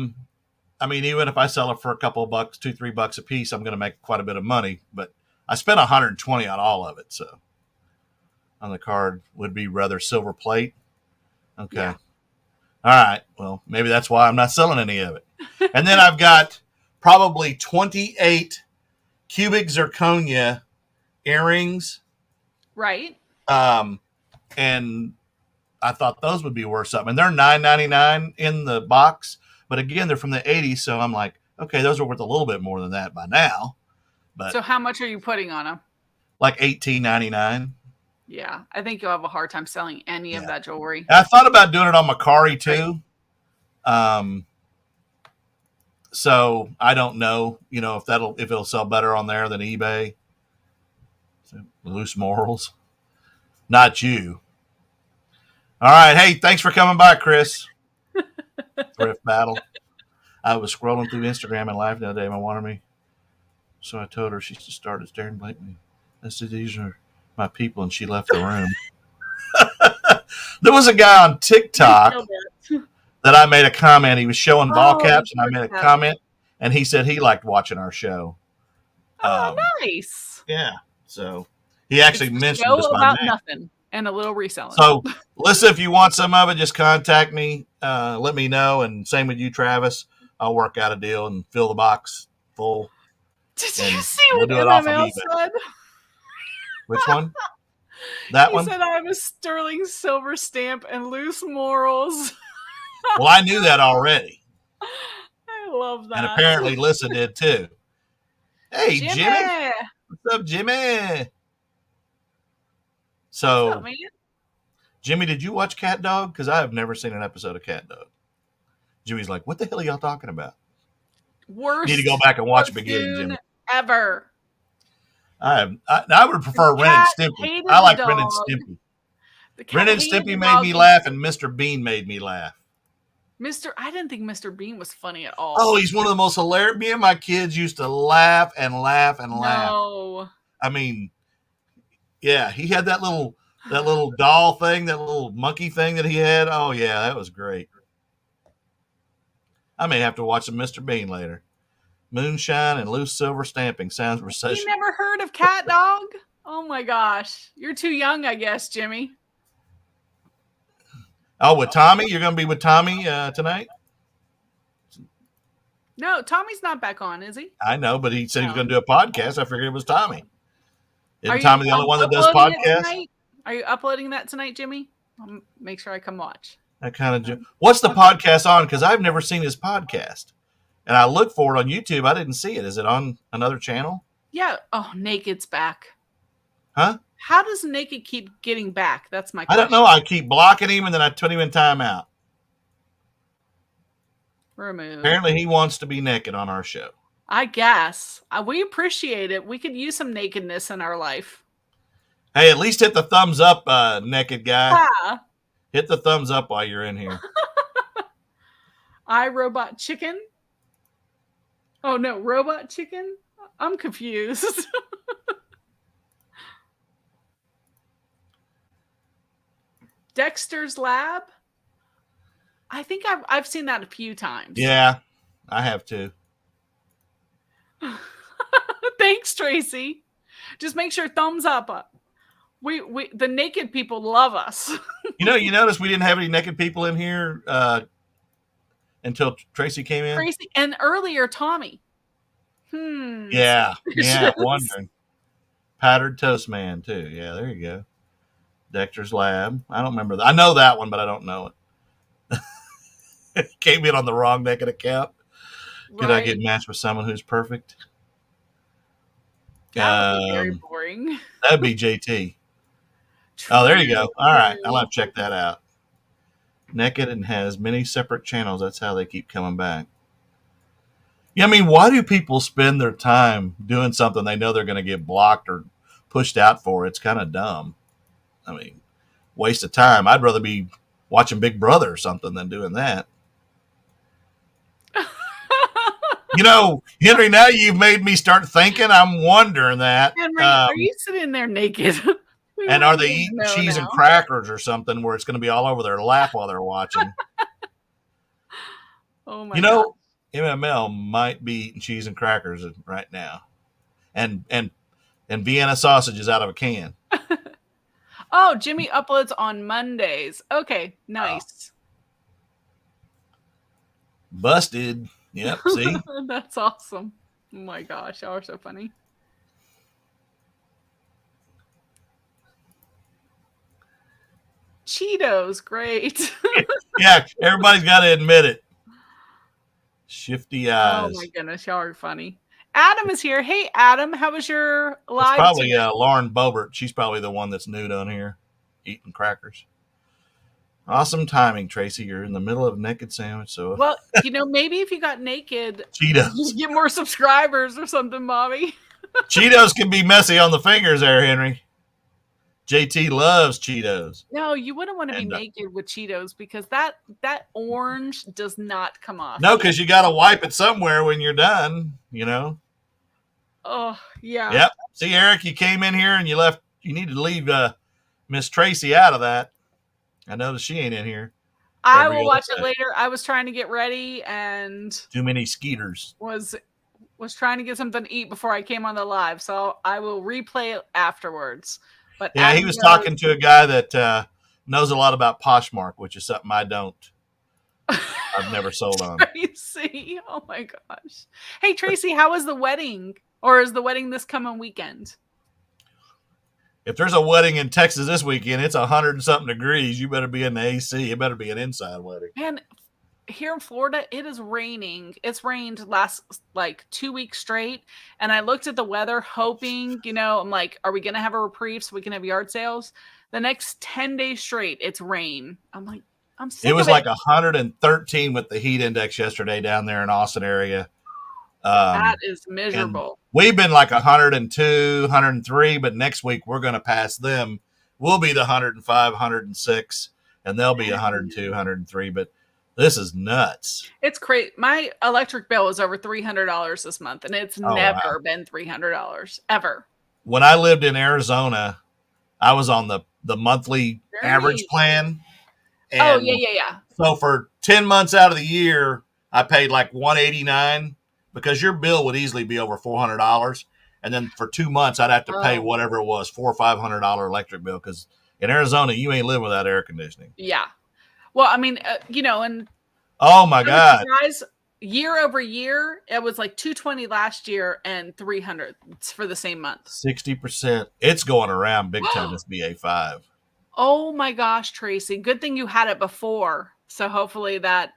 mean, even if I sell it for a couple of bucks, $2-3 a piece, I'm going to make quite a bit of money. But I spent $120 on all of it. So on the card would be rather silver plate. Okay. Yeah. All right. Well, maybe that's why I'm not selling any of it. And then I've got probably 28 cubic zirconia earrings. Right. And I thought those would be worth something. And they're $9.99 in the box. But again, they're from the 80s, so I'm like, okay, those are worth a little bit more than that by now. But so how much are you putting on them? Like $18.99. Yeah, I think you'll have a hard time selling any of that jewelry. And I thought about doing it on Macari too. So I don't know, if it'll sell better on there than eBay. So, loose morals. Not you. All right. Hey, thanks for coming by, Chris. Thrift battle. I was scrolling through Instagram and live the other day. My wanted me. So I told her she just started staring blankly. I said, these are my people, and she left the room. There was a guy on TikTok that I made a comment. He was showing ball caps, and I made a comment, and he said he liked watching our show. Oh, nice. Yeah. So he actually mentioned us by name. Nothing and a little reselling. So listen, if you want some of it, just contact me. Let me know. And same with you, Travis. I'll work out a deal and fill the box full. Did you see what MML said? Which one? That one? He said I have a sterling silver stamp and loose morals. Well, I knew that already. I love that. And apparently Lissa did too. Hey, Jimmy. What's up, Jimmy? So, what's up, man? Jimmy, did you watch Cat Dog? Because I have never seen an episode of Cat Dog. Jimmy's like, what the hell are y'all talking about? Worst. You need to go back and watch it again, Jimmy. Ever. I would prefer Ren and Stimpy. I like Ren and Stimpy. Ren and Stimpy made me laugh, and Mr. Bean made me laugh. I didn't think Mr. Bean was funny at all. Oh, he's one of the most hilarious. Me and my kids used to laugh and laugh and laugh. No. I mean, yeah, he had that little doll thing, that little monkey thing that he had. Oh yeah, that was great. I may have to watch some Mr. Bean later. Moonshine and loose silver stamping sounds recession. You never heard of Cat Dog? Oh my gosh. You're too young, I guess, Jimmy. Oh, with Tommy? You're going to be with Tommy tonight? No, Tommy's not back on, is he? I know, but he said he was going to do a podcast. I figured it was Tommy. Isn't Tommy the only one that does podcasts? Are you uploading that tonight, Jimmy? I'll make sure I come watch. What's the podcast on? Because I've never seen his podcast. And I looked for it on YouTube. I didn't see it. Is it on another channel? Yeah. Oh, Naked's back. Huh? How does Naked keep getting back? That's my question. I don't know. I keep blocking him, and then I put him in timeout. Remove. Apparently, he wants to be naked on our show. I guess. We appreciate it. We could use some nakedness in our life. Hey, at least hit the thumbs up, naked guy. Yeah. Hit the thumbs up while you're in here. iRobot Chicken. Oh, no. Robot Chicken? I'm confused. Dexter's Lab? I think I've seen that a few times. Yeah, I have too. Thanks, Tracy. Just make sure thumbs up. We the naked people love us. You notice we didn't have any naked people in here until Tracy came in? Tracy, and earlier Tommy. Yeah, wondering. Powdered Toast Man, too. Yeah, there you go. Dexter's Lab. I don't remember that. I know that one, but I don't know it. Came in on the wrong naked account. Right. Could I get matched with someone who's perfect? That would be very boring. That'd be JT. Oh, there you go. All right. I'll have to check that out. Naked and has many separate channels. That's how they keep coming back. Yeah, I mean, why do people spend their time doing something they know they're going to get blocked or pushed out for? It's kind of dumb. I mean, waste of time. I'd rather be watching Big Brother or something than doing that. Henry, now you've made me start thinking. I'm wondering that. Henry, are you sitting there naked? And are they eating cheese and crackers or something where it's going to be all over their lap while they're watching? Oh my God. MML might be eating cheese and crackers right now. And Vienna sausages out of a can. Oh, Jimmy uploads on Mondays. Okay, nice. Busted. Yep, see? That's awesome. Oh my gosh, y'all are so funny. Cheetos, great. Yeah, everybody's got to admit it. Shifty eyes. Oh my goodness, y'all are funny. Adam is here. Hey, Adam, how was your live? It's probably Lauren Bobert. She's probably the one that's nude on here, eating crackers. Awesome timing, Tracy. You're in the middle of a naked sandwich, so well, maybe if you got naked, Cheetos. you get more subscribers or something, Bobby. Cheetos can be messy on the fingers there, Henry. JT loves Cheetos. No, you wouldn't want to be naked with Cheetos because that orange does not come off. No, because you got to wipe it somewhere when you're done, Oh, yeah. Yep. See, Eric, you came in here and you left. You need to leave Miss Tracy out of that. I noticed she ain't in here. I will watch it later. I was trying to get ready and too many skeeters. Was trying to get something to eat before I came on the live, so I will replay it afterwards. But yeah, he was talking to a guy that knows a lot about Poshmark, which is something I don't. I've never sold on. Tracy, oh my gosh! Hey Tracy, how was the wedding? Or is the wedding this coming weekend? If there's a wedding in Texas this weekend, it's 100 and something degrees. You better be in the AC. It better be an inside wedding. Man, here in Florida, it is raining. It's rained last 2 weeks straight. And I looked at the weather hoping, I'm like, are we going to have a reprieve so we can have yard sales? The next 10 days straight, it's rain. I'm like, I'm sick of it. It was like 113 with the heat index yesterday down there in Austin area. That is miserable. We've been like 102, 103, but next week we're going to pass them. We'll be the 105, 106, and they'll be 102, 103. But this is nuts. It's crazy. My electric bill is over $300 this month, and it's never been $300 ever. When I lived in Arizona, I was on the monthly average plan. And yeah. So for 10 months out of the year, I paid like $189 because your bill would easily be over $400. And then for 2 months, I'd have to pay whatever it was, $400 or $500 electric bill. Because in Arizona, you ain't living without air conditioning. Yeah. Well, I mean, and oh my God, guys, year over year, it was like $220 last year and $300 for the same month. 60%. It's going around big time. This BA5. Oh my gosh, Tracy! Good thing you had it before, so hopefully that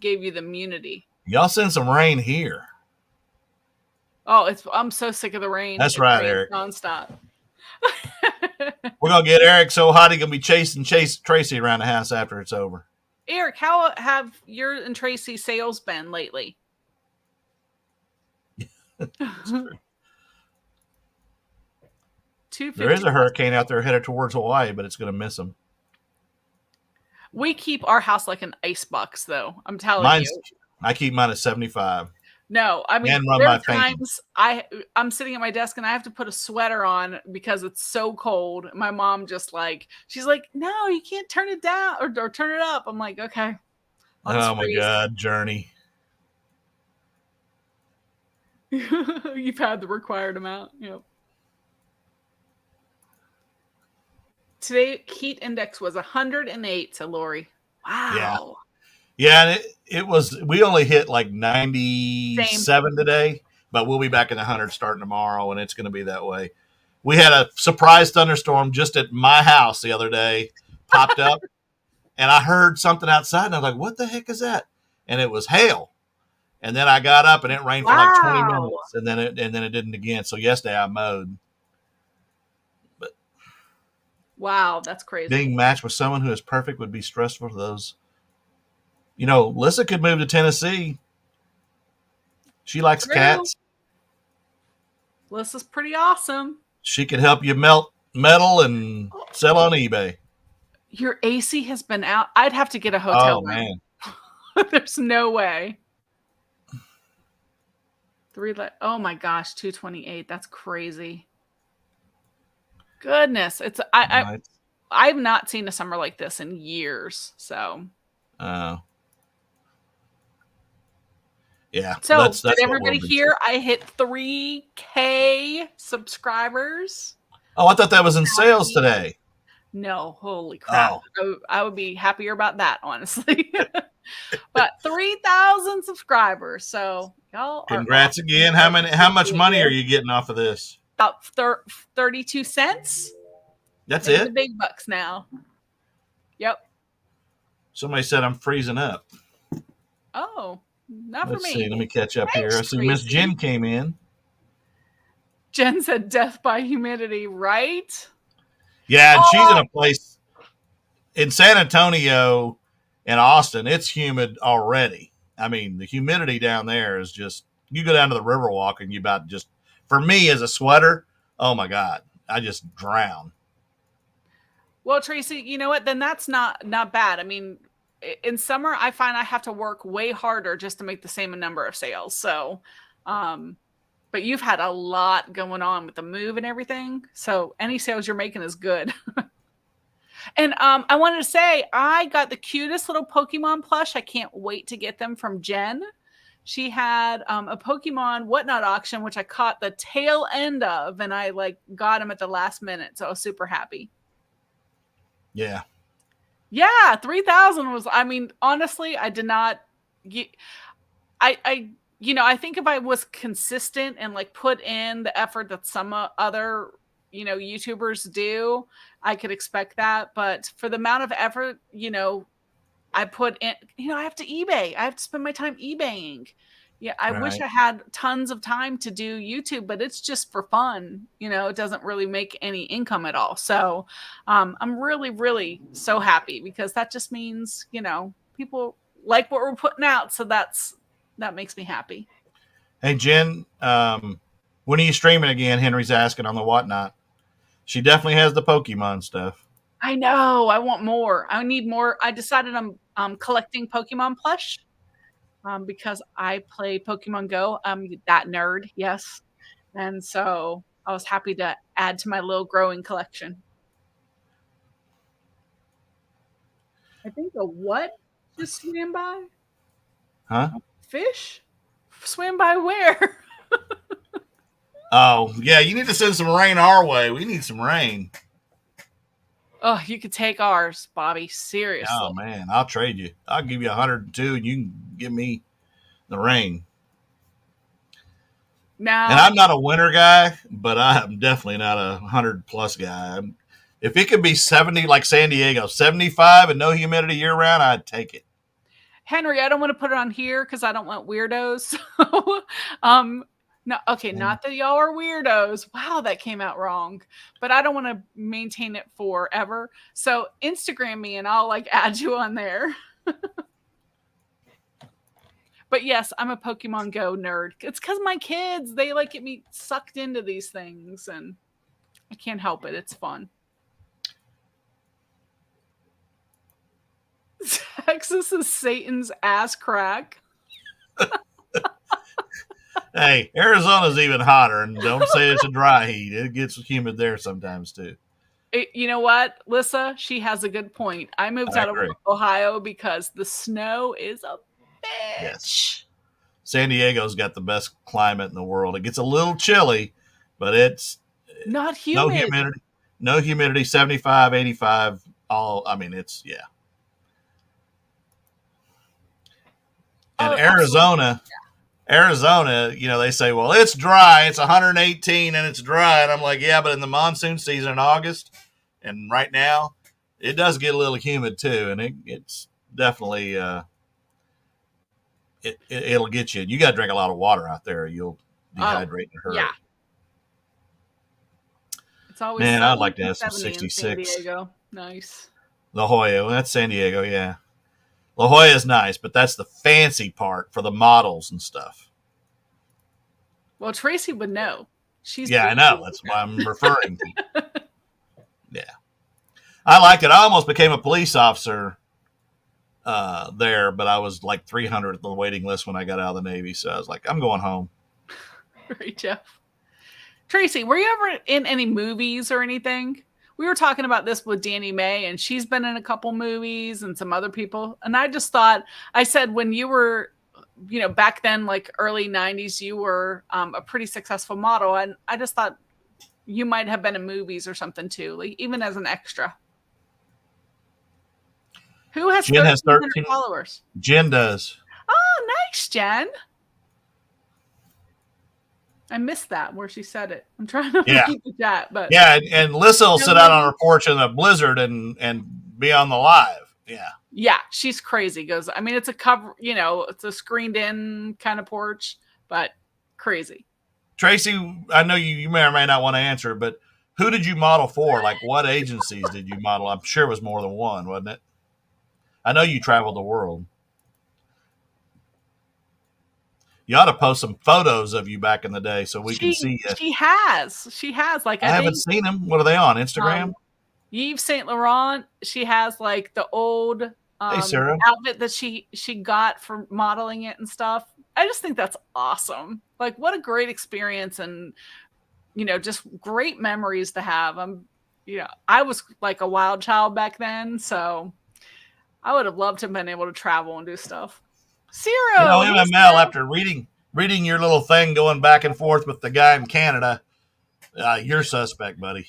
gave you the immunity. Y'all send some rain here. Oh, I'm so sick of the rain. That's right, Eric. Nonstop. We're gonna get Eric so hot he can be chasing Tracy around the house after it's over. Eric, how have your and Tracy's sales been lately? There is a hurricane out there headed towards Hawaii, but it's going to miss them. We keep our house like an icebox, though. I'm telling you. I keep mine at 75. No, I mean, there are times I'm sitting at my desk and I have to put a sweater on because it's so cold. My mom she's like, no, you can't turn it down or turn it up. I'm like, okay. Oh my God, Journey. You've had the required amount. Yep. Today, heat index was 108, so Lori. Wow. Yeah, and it was, we only hit like 97 today, but we'll be back in the 100 starting tomorrow, and it's going to be that way. We had a surprise thunderstorm just at my house the other day, popped up, and I heard something outside, and I was like, what the heck is that? And it was hail. And then I got up, and it rained for like 20 minutes, and then it didn't again. So yesterday I mowed. Wow, that's crazy. Being matched with someone who is perfect would be stressful for those. Lissa could move to Tennessee. She likes cats. Lissa's pretty awesome. She could help you melt metal and sell on eBay. Your AC has been out. I'd have to get a hotel room. Man. There's no way. Oh my gosh, 228. That's crazy. Goodness, I've not seen a summer like this in years. So, yeah. So that's did everybody hear? I hit 3K subscribers. Oh, I thought that was in sales today. No, holy crap! Oh. I would be happier about that, honestly. But 3,000 subscribers. So y'all, congrats again. How much money are you getting off of this? About 32 cents. That's it? The big bucks now. Yep. Somebody said I'm freezing up. Oh, not Let's for me. See. Let me catch up here. I see Miss Jen came in. Jen said death by humidity, right? Yeah, and she's in a place. in San Antonio and Austin, it's humid already. I mean, the humidity down there is just, you go down to the Riverwalk and you about just, for me as a sweater, oh my God, I just drown. Well, Tracy, you know what? Then that's not bad. I mean, in summer, I find I have to work way harder just to make the same number of sales. So, but you've had a lot going on with the move and everything. So any sales you're making is good. And I wanted to say, I got the cutest little Pokemon plush. I can't wait to get them from Jen. She had a Pokemon Whatnot auction, which I caught the tail end of, and I got him at the last minute. So I was super happy. Yeah. Yeah, 3,000 was, I mean, honestly, I did not, I think if I was consistent and put in the effort that some other, YouTubers do, I could expect that. But for the amount of effort, I put in, I have to eBay. I have to spend my time eBaying. Yeah, I wish I had tons of time to do YouTube, but it's just for fun. It doesn't really make any income at all. So I'm really, really so happy, because that just means, people like what we're putting out. So that makes me happy. Hey, Jen, when are you streaming again? Henry's asking on the Whatnot. She definitely has the Pokemon stuff. I know. I want more. I need more. I decided I'm collecting Pokemon plush. Because I play Pokemon Go. I'm that nerd, yes. And so I was happy to add to my little growing collection. I think a what just swam by? Huh? Fish? Swam by where? Oh, yeah, you need to send some rain our way. We need some rain. Oh, you could take ours, Bobby. Seriously. Oh, man, I'll trade you. I'll give you 102 and you can give me the rain. Now, and I'm not a winter guy, but I'm definitely not a 100+ guy. If it could be 70 like San Diego, 75 and no humidity year round, I'd take it. Henry, I don't want to put it on here because I don't want weirdos. No, okay, not that y'all are weirdos. Wow, that came out wrong. But I don't want to maintain it forever. So Instagram me and I'll add you on there. But yes, I'm a Pokemon Go nerd. It's because my kids, they get me sucked into these things, and I can't help it. It's fun. Texas is Satan's ass crack. Hey, Arizona's even hotter, and don't say it's a dry heat. It gets humid there sometimes too. You know what, Lissa? She has a good point. I moved out of Ohio because the snow is a bitch. Yes. San Diego's got the best climate in the world. It gets a little chilly, but it's not humid. No humidity, 75, 85. It's, yeah. And Arizona, they say, well, it's dry. It's 118 and it's dry. And I'm like, yeah, but in the monsoon season in August and right now, it does get a little humid too. And it's definitely, it'll get you. You got to drink a lot of water out there. You'll dehydrate and hurt. Yeah. It's always, man, I'd like to have some 66. San Diego. Nice. La Jolla. That's San Diego. Yeah. La Jolla is nice, but that's the fancy part for the models and stuff. Well, Tracy would know. I know. That's why I'm referring to. Yeah. I like it. I almost became a police officer there, but I was 300 at the waiting list when I got out of the Navy. So I was like, I'm going home. Great, Jeff. Tracy, were you ever in any movies or anything? We were talking about this with Danny May, and she's been in a couple movies and some other people. And I just thought, I said, when you were, back then, early 90s, you were a pretty successful model. And I just thought you might have been in movies or something too, even as an extra. Who has Jen has 13 followers? Jen does. Oh, nice, Jen. I missed that where she said it. I'm trying to keep the chat, but and Lissa will sit out on her porch in a blizzard and be on the live. Yeah, she's crazy. Goes, it's a cover, it's a screened in kind of porch, but crazy. Tracy, I know you may or may not want to answer, but Who did you model for? Like, what agencies did you model? I'm sure it was more than one, wasn't it? I know you traveled the world. You ought to post some photos of you back in the day so we can see you. She has. Like, I haven't seen them. What are they on Instagram? Yves Saint Laurent. She has like the old hey, Sarah. outfit that she got for modeling it and stuff. I just think that's awesome. Like, what a great experience, and just great memories to have. I was like a wild child back then, so I would have loved to have been able to travel and do stuff. Ciro, MML, after reading your little thing going back and forth with the guy in Canada, you're suspect, buddy.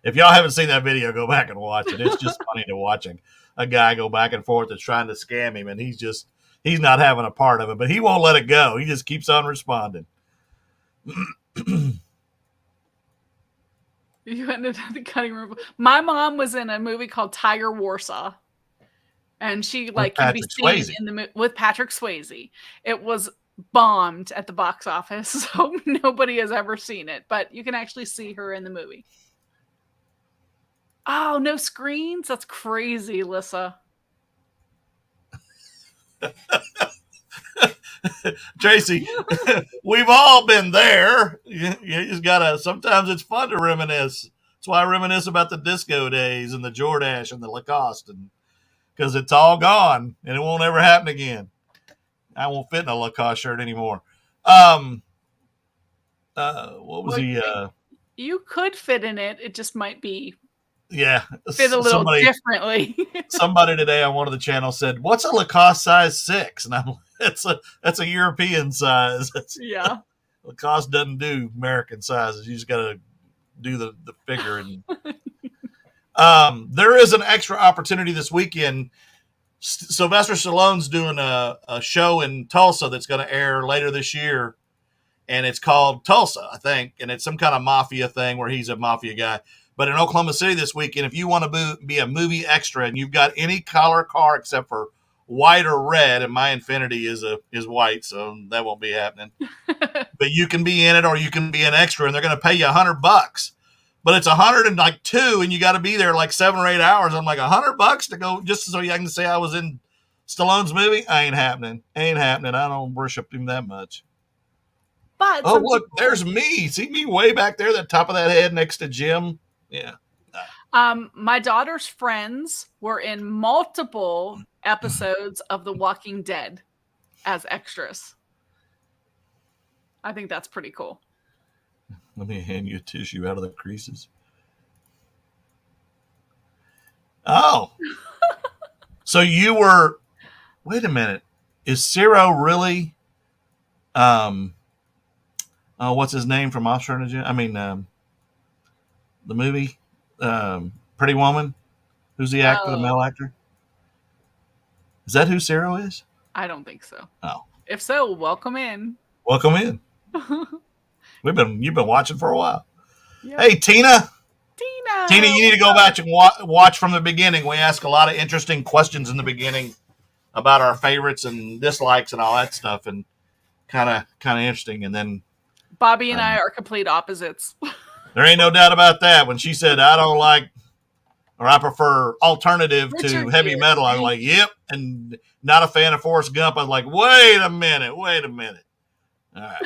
If y'all haven't seen that video, go back and watch it. It's just funny to watch a guy go back and forth that's trying to scam him, and he's not having a part of it, but he won't let it go. He just keeps on responding. You ended up in the cutting room. My mom was in a movie called Tiger Warsaw, and she can be seen with Patrick Swayze. It was bombed at the box office, so nobody has ever seen it, but you can actually see her in the movie. Oh, no screens? That's crazy, Lissa. Tracy, we've all been there. You just gotta, sometimes it's fun to reminisce. That's why I reminisce about the disco days and the Jordache and the Lacoste, because it's all gone and it won't ever happen again. I won't fit in a Lacoste shirt anymore. What was you could fit in it. It just might be fit a little differently. Somebody today on one of the channels said, "What's a Lacoste size 6?" And I'm like, that's a European size. Yeah. Lacoste doesn't do American sizes. You just got to do the figure. And there is an extra opportunity this weekend. Sylvester Stallone's doing a show in Tulsa that's going to air later this year, and it's called Tulsa, I think, and it's some kind of mafia thing where he's a mafia guy. But in Oklahoma City this weekend, if you want to be a movie extra and you've got any color car except for white or red, and my Infinity is white, so that won't be happening. But you can be in it, or you can be an extra, and they're going to pay you $100. But it's 102, and you got to be there like 7 or 8 hours. I'm like, $100 to go just so I can say I was in Stallone's movie? Ain't happening. I don't worship him that much. But look, there's me. See me way back there, the top of that head next to Jim. Yeah. My daughter's friends were in multiple episodes of The Walking Dead as extras. I think that's pretty cool. Let me hand you a tissue out of the creases. Oh. So you were, wait a minute. Is Ciro really, what's his name from Oxford? The movie, Pretty Woman? Who's the actor, the male actor? Is that who Ciro is? I don't think so. Oh. If so, welcome in. Welcome in. You've been watching for a while. Yep. Hey, Tina, you need to go back and watch from the beginning. We ask a lot of interesting questions in the beginning about our favorites and dislikes and all that stuff, and kind of interesting. And then Bobby and I are complete opposites. There ain't no doubt about that. When she said, I don't like, or I prefer alternative to heavy metal, I was like, yep. And not a fan of Forrest Gump. I was like, wait a minute. All right.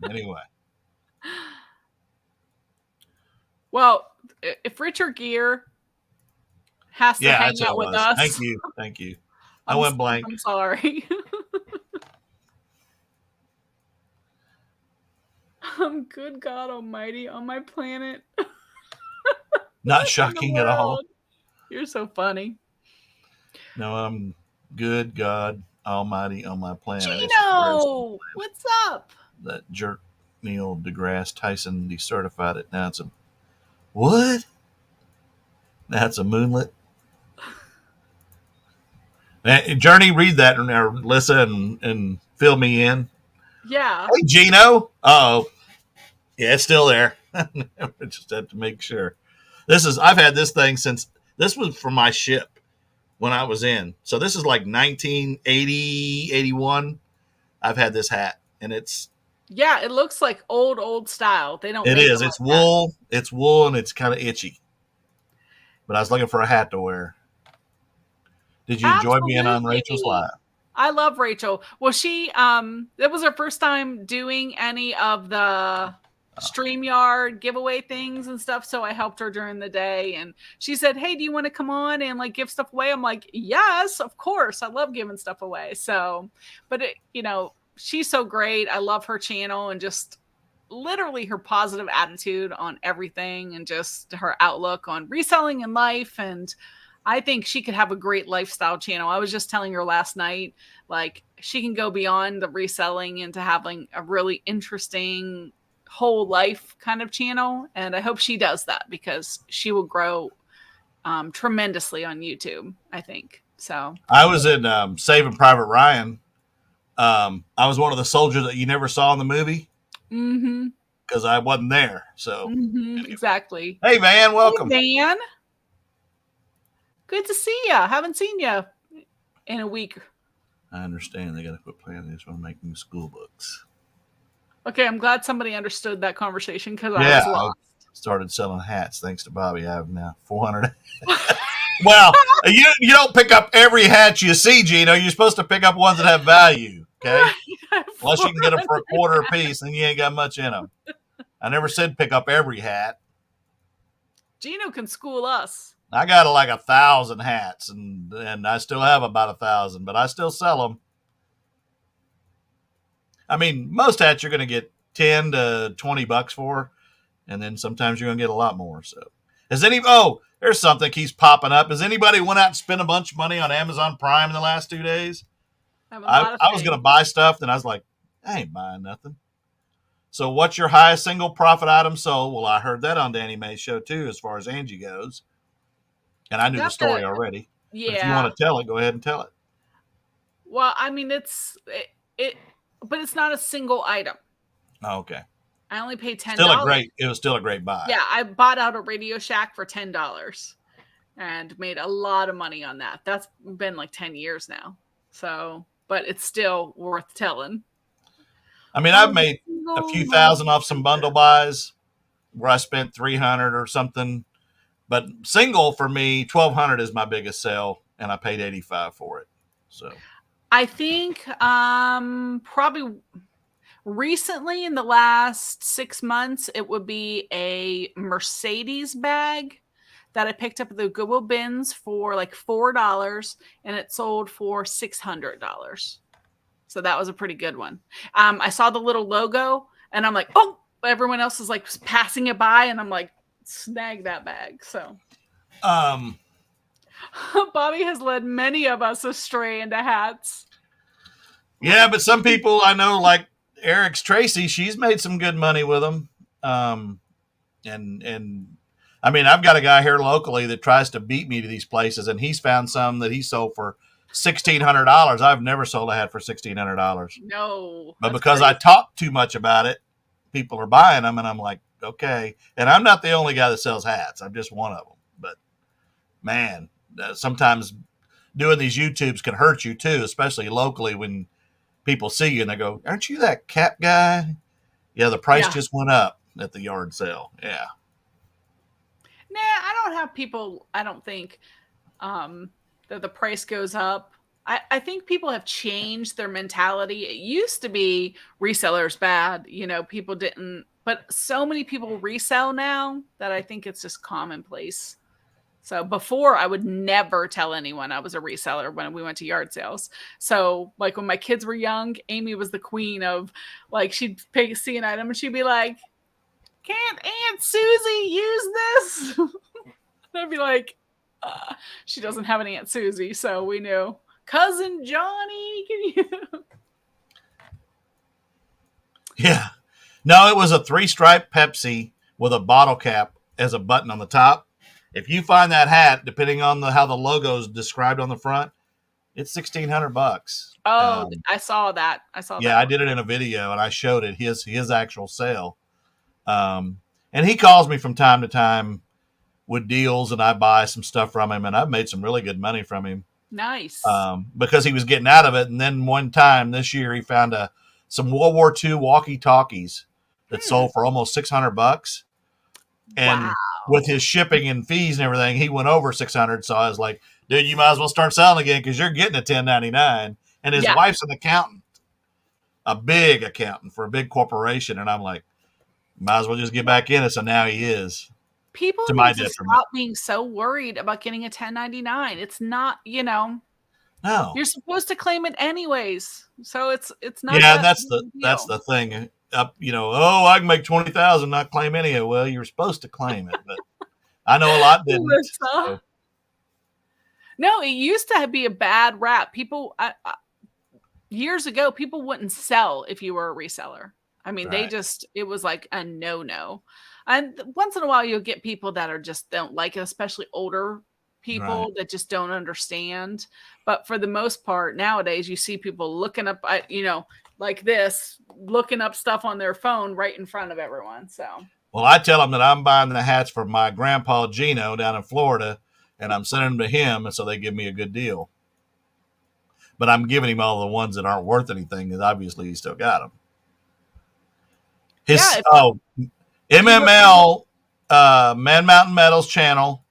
Anyway. Well, if Richard Gere has to hang out with us. Thank you. I went blank. I'm sorry. Good God Almighty on my planet. Not shocking at all. You're so funny. No, I'm good God Almighty on my planet. Gino, what's up? That jerk Neil deGrasse Tyson decertified it. Now it's what? That's a moonlet. Journey, read that, or Lissa, and fill me in. Yeah. Hey, Gino. Oh, yeah, it's still there. Just had to make sure. I've had this thing since, this was from my ship when I was in. So this is like 1980, 81. I've had this hat, and it's Yeah, it looks like old style. They don't It make is. them It's like that. wool. It's wool, and it's kind of itchy. But I was looking for a hat to wear. Did you enjoy being on Rachel's Absolutely. Live? I love Rachel. Well, she that was her first time doing any of the StreamYard giveaway things and stuff. So I helped her during the day, and she said, "Hey, do you want to come on and like give stuff away?" I'm like, "Yes, of course. I love giving stuff away." So, but she's so great. I love her channel and just literally her positive attitude on everything and just her outlook on reselling in life. And I think she could have a great lifestyle channel. I was just telling her last night, like she can go beyond the reselling into having a really interesting whole life kind of channel. And I hope she does that because she will grow tremendously on YouTube, I think. So I was in Saving Private Ryan. I was one of the soldiers that you never saw in the movie because I wasn't there. So anyway. Exactly. Hey, Van, welcome. Hey, Van. Good to see you. Haven't seen you in a week. I understand they got to quit playing. They just want to make new school books. Okay, I'm glad somebody understood that conversation because Yeah, I was lost. I started selling hats thanks to Bobby. I have now 400. Well, you don't pick up every hat you see, Gino. You're supposed to pick up ones that have value, okay? Unless you can get them for a quarter a piece, then you ain't got much in them. I never said pick up every hat. Gino can school us. I got like 1,000 hats, and I still have about 1,000, but I still sell them. I mean, most hats you're going to get $10 to $20 for, and then sometimes you're going to get a lot more. So, there's something keeps popping up. Has anybody went out and spent a bunch of money on Amazon Prime in the last 2 days? I was going to buy stuff, then I was like, I ain't buying nothing. So, what's your highest single profit item sold? Well, I heard that on Danny Mae's show too, as far as Angie goes. And I knew the story already. Yeah. But if you want to tell it, go ahead and tell it. Well, I mean, but it's not a single item. Oh, okay. I only paid $10. It was still a great buy. Yeah, I bought out a Radio Shack for $10 and made a lot of money on that. That's been like 10 years now. So, but it's still worth telling. I mean, I've made a few thousand off some bundle buys where I spent $300 or something. But single for me, $1,200 is my biggest sale, and I paid $85 for it. So I think probably recently in the last 6 months, it would be a Mercedes bag that I picked up at the Goodwill bins for like $4, and it sold for $600. So that was a pretty good one. I saw the little logo, and I'm like, oh, everyone else is like passing it by, and I'm like, snag that bag. So Bobby has led many of us astray into hats. Yeah, but some people I know, like Eric's Tracy, she's made some good money with them. And I mean, I've got a guy here locally that tries to beat me to these places, and he's found some that he sold for $1,600. I've never sold a hat for $1,600. No, but because crazy. I talk too much about it, people are buying them, and I'm like, okay. And I'm not the only guy that sells hats. I'm just one of them. But man, sometimes doing these YouTubes can hurt you too, especially locally when people see you and they go, aren't you that cap guy? Yeah, the price just went up at the yard sale. Yeah. Nah, I don't have people, I don't think, that the price goes up. I think people have changed their mentality. It used to be resellers bad. People didn't, but so many people resell now that I think it's just commonplace. So before, I would never tell anyone I was a reseller when we went to yard sales. So like when my kids were young, Amy was the queen of like, she'd see an item and she'd be like, can't Aunt Susie use this? And I'd be like, she doesn't have an Aunt Susie. So we knew. Cousin Johnny, can you? Yeah. No, it was a 3-stripe Pepsi with a bottle cap as a button on the top. If you find that hat, depending on how the logo is described on the front, it's $1,600. Oh, I saw that. Yeah, I did it in a video and I showed it his actual sale. And he calls me from time to time with deals, and I buy some stuff from him, and I've made some really good money from him. Nice. Because he was getting out of it. And then one time this year, he found a some World War II walkie-talkies that sold for almost $600. And with his shipping and fees and everything, he went over 600. So I was like, dude, you might as well start selling again because you're getting a 1099. And his wife's an accountant, a big accountant for a big corporation. And I'm like, might as well just get back in it. So now he is. People need to stop being so worried about getting a 1099. It's not, no. You're supposed to claim it anyways. So it's not. Yeah, that's the thing. I can make 20,000, not claim any of it. Well, you're supposed to claim it, but I know a lot didn't. So. No, it used to be a bad rap. People years ago, people wouldn't sell if you were a reseller. I mean, it was like a no. And once in a while, you'll get people that are just don't like it, especially older people that just don't understand. But for the most part, nowadays, you see people looking up, like this, looking up stuff on their phone right in front of everyone. So, well, I tell them that I'm buying the hats for my grandpa Gino down in Florida, and I'm sending them to him, and so they give me a good deal. But I'm giving him all the ones that aren't worth anything, because obviously he still got them. MML Man Mountain Metals channel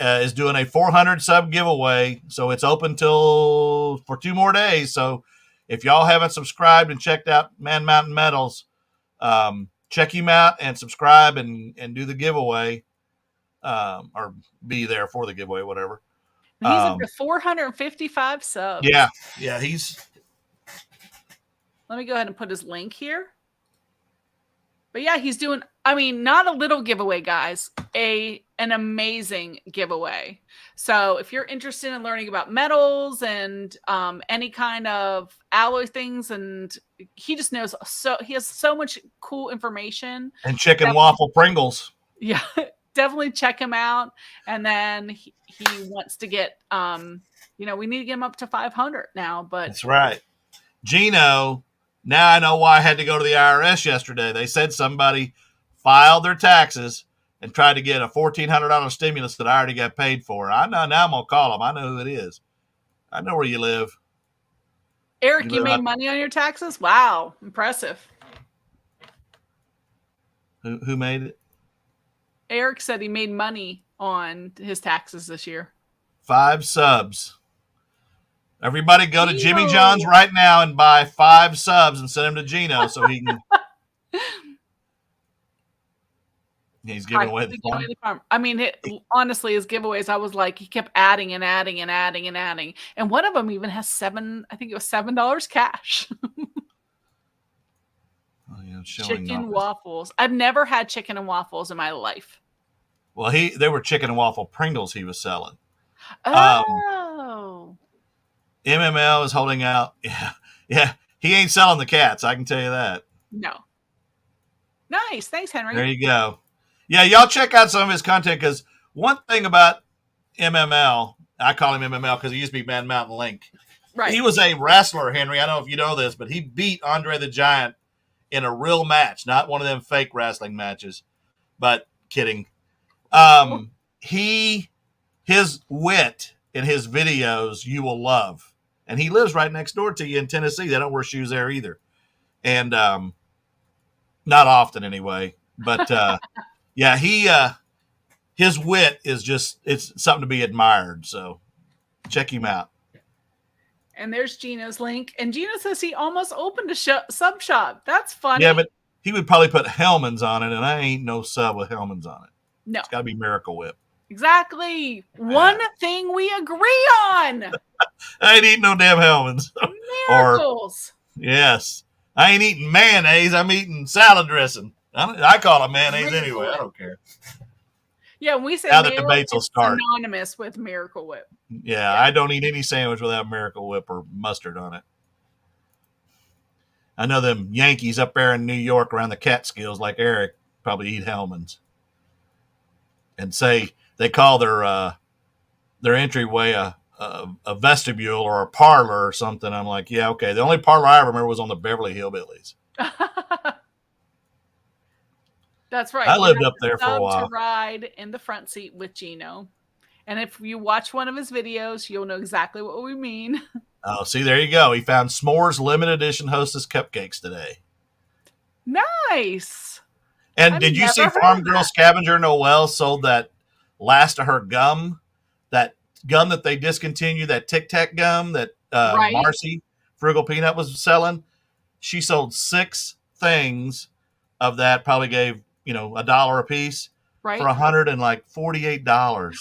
is doing a 400 sub giveaway, so it's open for 2 more days. So if y'all haven't subscribed and checked out Man Mountain Metals, check him out and subscribe and do the giveaway, or be there for the giveaway, whatever. He's up to 455 subs. Yeah, Let me go ahead and put his link here. But yeah, he's doing, not a little giveaway, guys, an amazing giveaway. So if you're interested in learning about metals and any kind of alloy things, and he just knows, he has so much cool information. And chicken waffle Pringles. Yeah, definitely check him out. And then he wants to get, we need to get him up to 500 now. But that's right. Gino. Now I know why I had to go to the IRS yesterday. They said somebody filed their taxes and tried to get a $1,400 stimulus that I already got paid for. I know now I'm going to call them. I know who it is. I know where you live. Eric, you made money on your taxes? Wow. Impressive. Who made it? Eric said he made money on his taxes this year. 5 subs. Everybody go to Jimmy John's right now and buy 5 subs and send them to Gino so he can. He's giving away the farm. Honestly, his giveaways, I was like, he kept adding and adding and adding and adding. And one of them even has $7 cash. Chicken waffles. I've never had chicken and waffles in my life. Well, they were chicken and waffle Pringles he was selling. Oh. MML is holding out. Yeah. He ain't selling the cats. I can tell you that. No. Nice. Thanks, Henry. There you go. Yeah, y'all check out some of his content, because one thing about MML, I call him MML because he used to be Man Mountain Link. Right. He was a wrestler, Henry. I don't know if you know this, but he beat Andre the Giant in a real match, not one of them fake wrestling matches. But kidding. His wit in his videos you will love. And he lives right next door to you in Tennessee. They don't wear shoes there either. And not often anyway. But his wit is it's something to be admired. So check him out. And there's Gino's link. And Gino says he almost opened a sub shop. That's funny. Yeah, but he would probably put Hellman's on it, and I ain't no sub with Hellman's on it. No. It's got to be Miracle Whip. Exactly. One thing we agree on. I ain't eating no damn Hellman's. Miracles. Yes. I ain't eating mayonnaise. I'm eating salad dressing. I call it mayonnaise anyway. I don't care. Yeah, when we say now the debates will start. Synonymous with Miracle Whip. Yeah, I don't eat any sandwich without Miracle Whip or mustard on it. I know them Yankees up there in New York around the Catskills, like Eric, probably eat Hellman's. And say they call their entryway a vestibule or a parlor or something. I'm like, yeah, okay. The only parlor I remember was on the Beverly Hillbillies. That's right. I lived up there for a while. To ride in the front seat with Gino. And if you watch one of his videos, you'll know exactly what we mean. Oh, see, there you go. He found s'mores limited edition Hostess cupcakes today. Nice. And did you see Farm Girl Scavenger Noel sold that last of her gum? That gum that they discontinued, that Tic Tac gum that Marcy Frugal Peanut was selling? She sold 6 things of that, probably gave, $1 a piece for $148.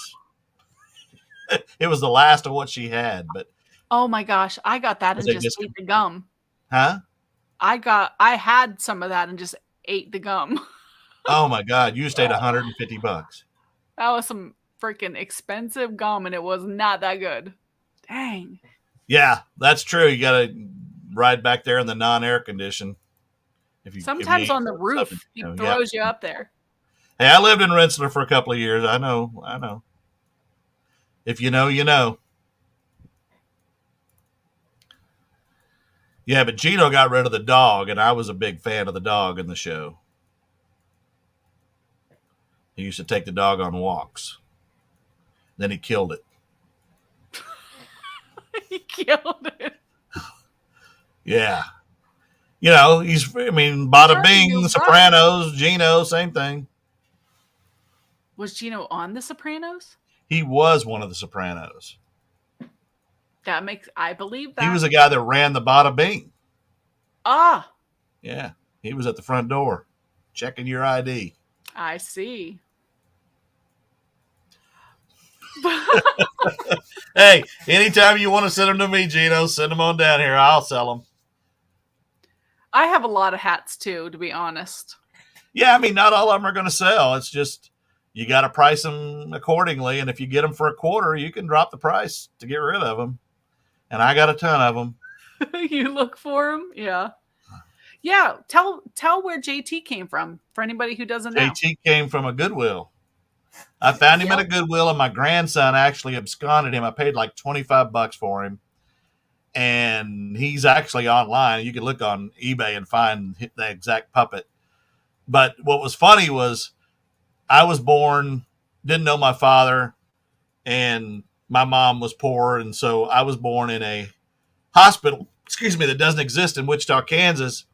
It was the last of what she had, but oh my gosh, I got that and just ate the gum. Huh? I had some of that and just ate the gum. Oh my God, you stayed $150. That was some freaking expensive gum and it was not that good. Dang. Yeah, that's true. You got to ride back there in the non-air condition. Sometimes on the roof, he throws you up there. Hey, I lived in Rensselaer for a couple of years. I know. If you know, you know. Yeah, but Gino got rid of the dog, and I was a big fan of the dog in the show. He used to take the dog on walks. Then he killed it. He killed it. Yeah. Bada Bing, The Sopranos, Gino, same thing. Was Gino on The Sopranos? He was one of the Sopranos. I believe that. He was the guy that ran the Bada Bing. Ah. Yeah. He was at the front door checking your ID. I see. Hey, anytime you want to send them to me, Gino, send them on down here. I'll sell them. I have a lot of hats too, to be honest. Yeah, not all of them are going to sell. It's just you got to price them accordingly. And if you get them for $25, you can drop the price to get rid of them. And I got a ton of them. You look for them? Yeah. Yeah. Tell where JT came from for anybody who doesn't know. JT came from a Goodwill. I found him at a Goodwill, and my grandson actually absconded him. I paid like $25 for him. And he's actually online. You can look on eBay and find the exact puppet. But what was funny was I was born, didn't know my father, and my mom was poor. And so I was born in a hospital, that doesn't exist in Wichita, Kansas.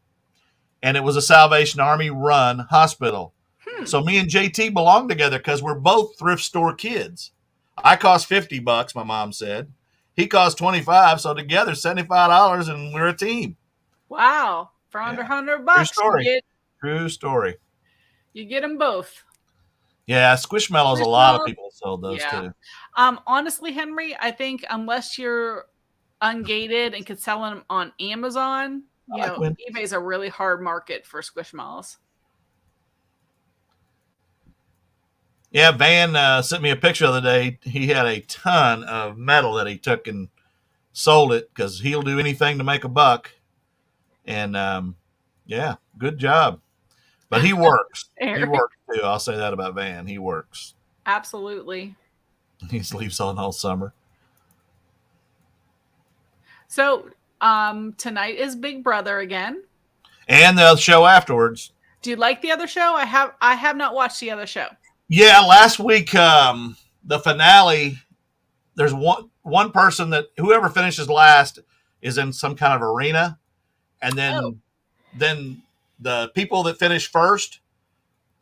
And it was a Salvation Army run hospital. So me and JT belong together because we're both thrift store kids. I cost $50, my mom said. He cost $25, so together $75, and we're a team. Wow. For under $100. True story. True story. You get them both. Yeah, Squishmallows, a lot of people sold those too. Honestly, Henry, I think unless you're ungated and could sell them on Amazon, eBay's a really hard market for Squishmallows. Yeah, Van sent me a picture the other day. He had a ton of metal that he took and sold it because he'll do anything to make a buck. And, good job. But he works. He works, too. I'll say that about Van. He works. Absolutely. He sleeps on all summer. So, tonight is Big Brother again. And the show afterwards. Do you like the other show? I have not watched the other show. Yeah, last week, the finale, there's one person that whoever finishes last is in some kind of arena. And then the people that finish first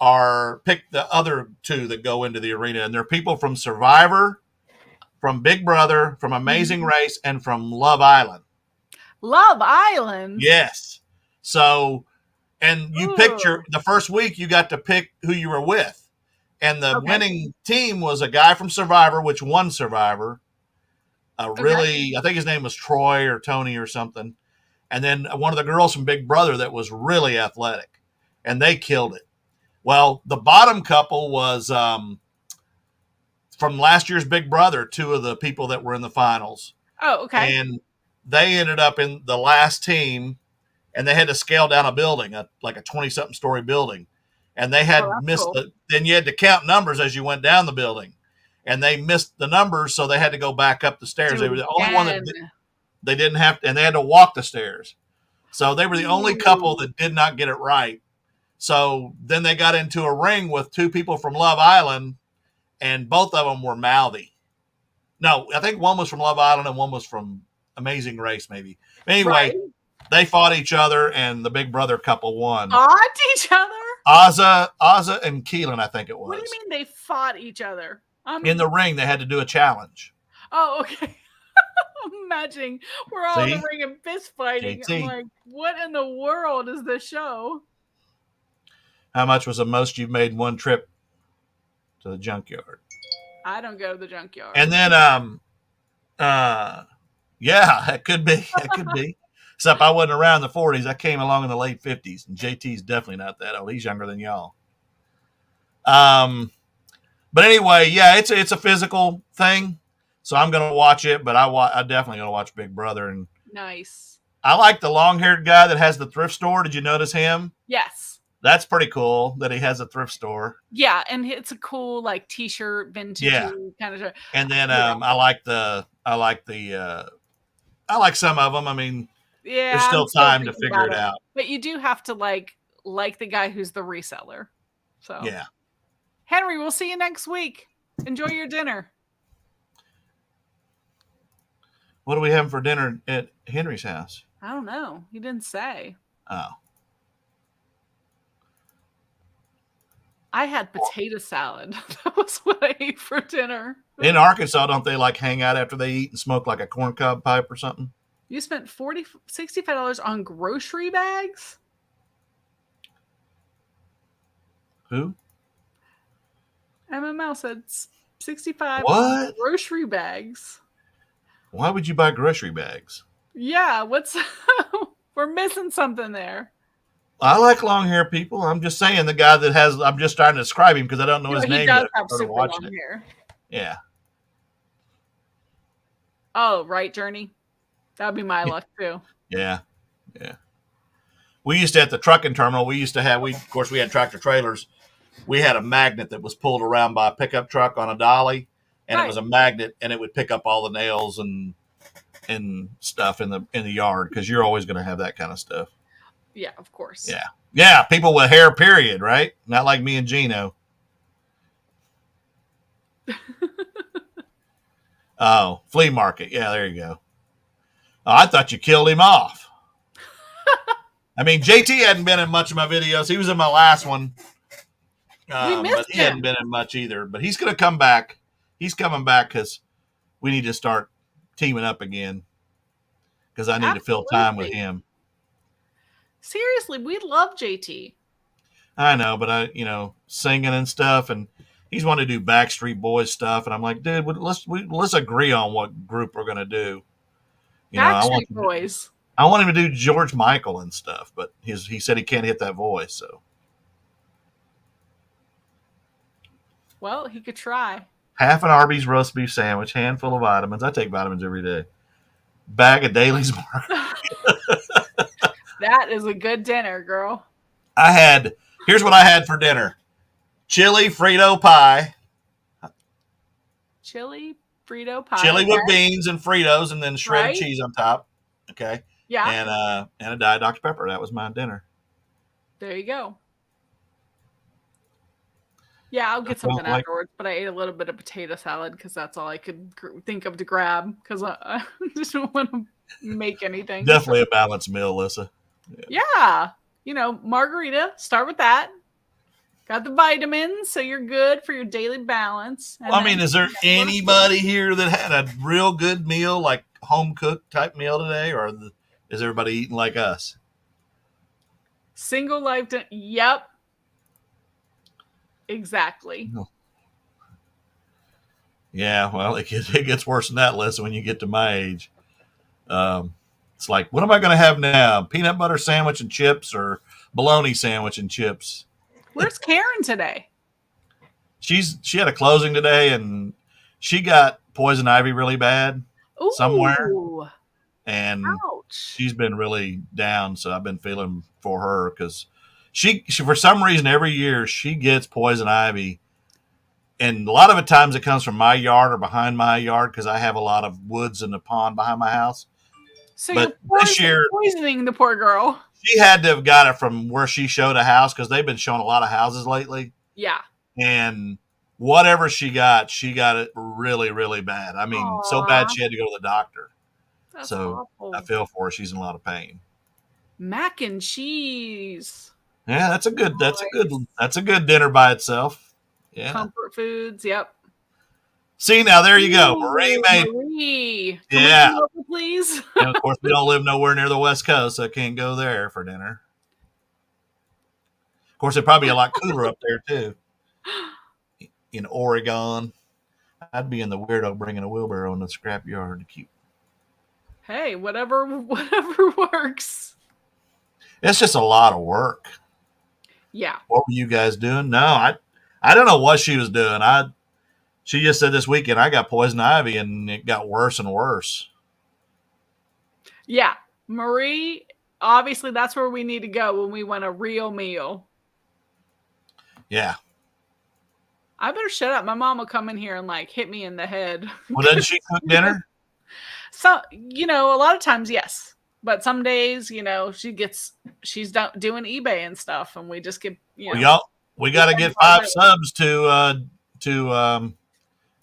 are pick the other 2 that go into the arena. And they're people from Survivor, from Big Brother, from Amazing Race, and from Love Island. Love Island? Yes. So, and you picked the first week, you got to pick who you were with. And the winning team was a guy from Survivor, which won Survivor. I think his name was Troy or Tony or something. And then one of the girls from Big Brother that was really athletic. And they killed it. Well, the bottom couple was from last year's Big Brother, 2 of the people that were in the finals. Oh, okay. And they ended up in the last team, and they had to scale down a building, like a 20-something story building. And they had missed then you had to count numbers as you went down the building. And they missed the numbers, so they had to go back up the stairs. They were the only one that they didn't have to, and they had to walk the stairs. So they were the only couple that did not get it right. So then they got into a ring with 2 people from Love Island, and both of them were mouthy. No, I think one was from Love Island and one was from Amazing Race, maybe. Anyway, Right. they fought each other, and the Big Brother couple won. Fought each other? Ozza and Keelan, I think it was. What do you mean they fought each other? In the ring, they had to do a challenge. Oh, okay. I'm imagining we're all in the ring and fist fighting. JT. I'm like, what in the world is this show? How much was the most you've made in one trip to the junkyard? I don't go to the junkyard. And then, yeah, it could be. It could be. Except I wasn't around in the 40s. I came along in the late 50s. And JT's definitely not that old. He's younger than y'all. But anyway, yeah, it's a physical thing. So I'm going to watch it, but I'm definitely going to watch Big Brother. And nice. I like the long-haired guy that has the thrift store. Did you notice him? Yes. That's pretty cool that he has a thrift store. Yeah, and it's a cool like t-shirt vintage kind of. And then I like some of them. I mean, there's still time to figure it out. But you do have to like the guy who's the reseller. So yeah. Henry, we'll see you next week. Enjoy your dinner. What are we having for dinner at Henry's house? I don't know. He didn't say. Oh. I had potato salad. That was what I ate for dinner. In Arkansas, don't they like hang out after they eat and smoke like a corncob pipe or something? You spent $65 on grocery bags? Who? MML said 65 what? On grocery bags. Why would you buy grocery bags? Yeah, we're missing something there. I like long hair people. I'm just saying the guy that has, I'm just trying to describe him because I don't know his name. He does have super long hair. Yeah. Oh, right, Journey. That'd be my luck too. Yeah. Yeah. We used to, at the trucking terminal, we used to have, of course we had tractor trailers. We had a magnet that was pulled around by a pickup truck on a dolly, and It was a magnet, and it would pick up all the nails and stuff in the yard, because you're always going to have that kind of stuff. Yeah, of course. Yeah. Yeah, people with hair, period, right? Not like me and Gino. Oh, flea market. Yeah, there you go. Oh, I thought you killed him off. I mean, JT hadn't been in much of my videos. He was in my last one. But he hadn't been in much either. But he's going to come back. He's coming back because we need to start teaming up again, because I need to fill time with him. Seriously, we love JT. I know, but singing and stuff, and he's wanting to do Backstreet Boys stuff, and I'm like, dude, let's agree on what group we're going to do. Backstreet Boys. I want him to do George Michael and stuff, but he said he can't hit that voice, so. Well, he could try. Half an Arby's roast beef sandwich, handful of vitamins. I take vitamins every day. Bag of Daly's Market. That is a good dinner, girl. Here's what I had for dinner. Chili Frito pie. Chili Frito pie. Chili with beans and Fritos, and then shredded cheese on top. Okay. Yeah. And a Diet Dr. Pepper. That was my dinner. There you go. Yeah, I'll get something afterwards, but I ate a little bit of potato salad because that's all I could think of to grab, because I just don't want to make anything. Definitely a balanced meal, Alyssa. Yeah. Margarita, start with that. Got the vitamins, so you're good for your daily balance. Well, I mean, is there anybody here that had a real good meal, like home-cooked type meal today, or is everybody eating like us? Single life. Yep. Exactly. Yeah, well, it gets worse than that, Lisa, when you get to my age. It's like, what am I going to have now? Peanut butter sandwich and chips, or bologna sandwich and chips? Where's Karen today? She had a closing today, and she got poison ivy really bad somewhere. And ouch. She's been really down, so I've been feeling for her, because she for some reason every year she gets poison ivy, and a lot of the times it comes from my yard or behind my yard, because I have a lot of woods in the pond behind my house. So but this year, poisoning the poor girl. She had to have got it from where she showed a house, because they've been showing a lot of houses lately. Yeah. And whatever she got it really, really bad. I mean, so bad she had to go to the doctor. That's so awful. I feel for her. She's in a lot of pain. Mac and cheese. Yeah, that's a good dinner by itself. Yeah. Comfort foods. Yep. See, now there you go. Ooh, Marie. Can we come over, please? And of course, we don't live nowhere near the West Coast, so I can't go there for dinner. Of course, it'd probably be a lot cooler up there too. In Oregon, I'd be in the weirdo bringing a wheelbarrow in the scrapyard to keep. Hey, whatever works. It's just a lot of work. Yeah. What were you guys doing? No, I don't know what she was doing. She just said this weekend I got poison ivy and it got worse and worse. Yeah. Marie, obviously that's where we need to go when we want a real meal. Yeah. I better shut up. My mom will come in here and hit me in the head. Well, doesn't she cook dinner? So, a lot of times, yes. But some days, she's doing eBay and stuff, and we just get, Well, we got to get 5 subs to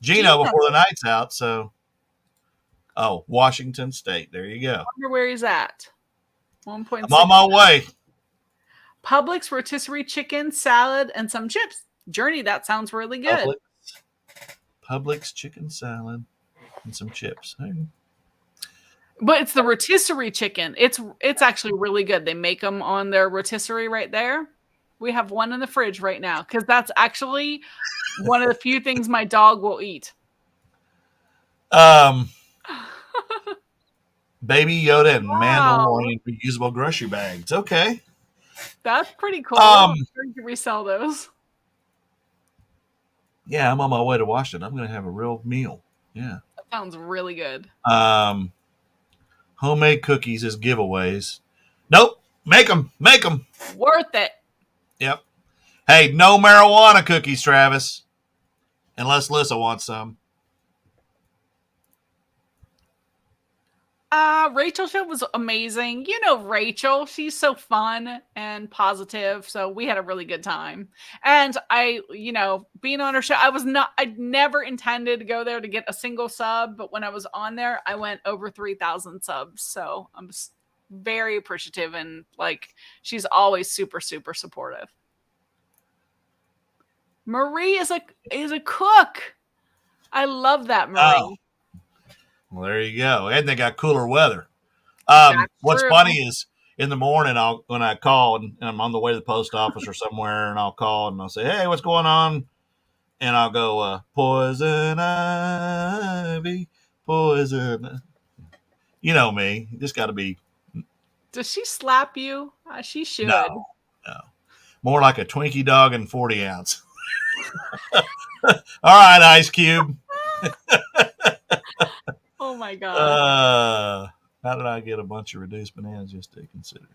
Gino before the night's out. So, Washington State. There you go. I wonder where he's at. 1.6. I'm on my way. Publix rotisserie chicken, salad, and some chips. Journey, that sounds really good. Publix chicken salad and some chips. Hey. But it's the rotisserie chicken. It's actually really good. They make them on their rotisserie right there. We have one in the fridge right now because that's actually one of the few things my dog will eat. Baby Yoda and Mandalorian reusable grocery bags. Okay. That's pretty cool. I'm sure you can resell those. Yeah, I'm on my way to Washington. I'm going to have a real meal. Yeah. That sounds really good. Homemade cookies as giveaways. Nope. Make them. Worth it. Yep. Hey, no marijuana cookies, Travis. Unless Lissa wants some. Rachel's show was amazing. You know Rachel. She's so fun and positive. So we had a really good time. And being on her show, I never intended to go there to get a single sub. But when I was on there, I went over 3,000 subs. So I'm very appreciative. And she's always super, super supportive. Marie is a cook. I love that, Marie. Oh. Well, there you go. And they got cooler weather. What's funny is in the morning, when I call and I'm on the way to the post office or somewhere, and I'll call and I'll say, "Hey, what's going on?" And I'll go, "Poison ivy, poison." You know me. You just got to be. Does she slap you? She should. No. More like a Twinkie dog and 40 ounce. All right, Ice Cube. Oh my God. How did I get a bunch of reduced bananas just to consider?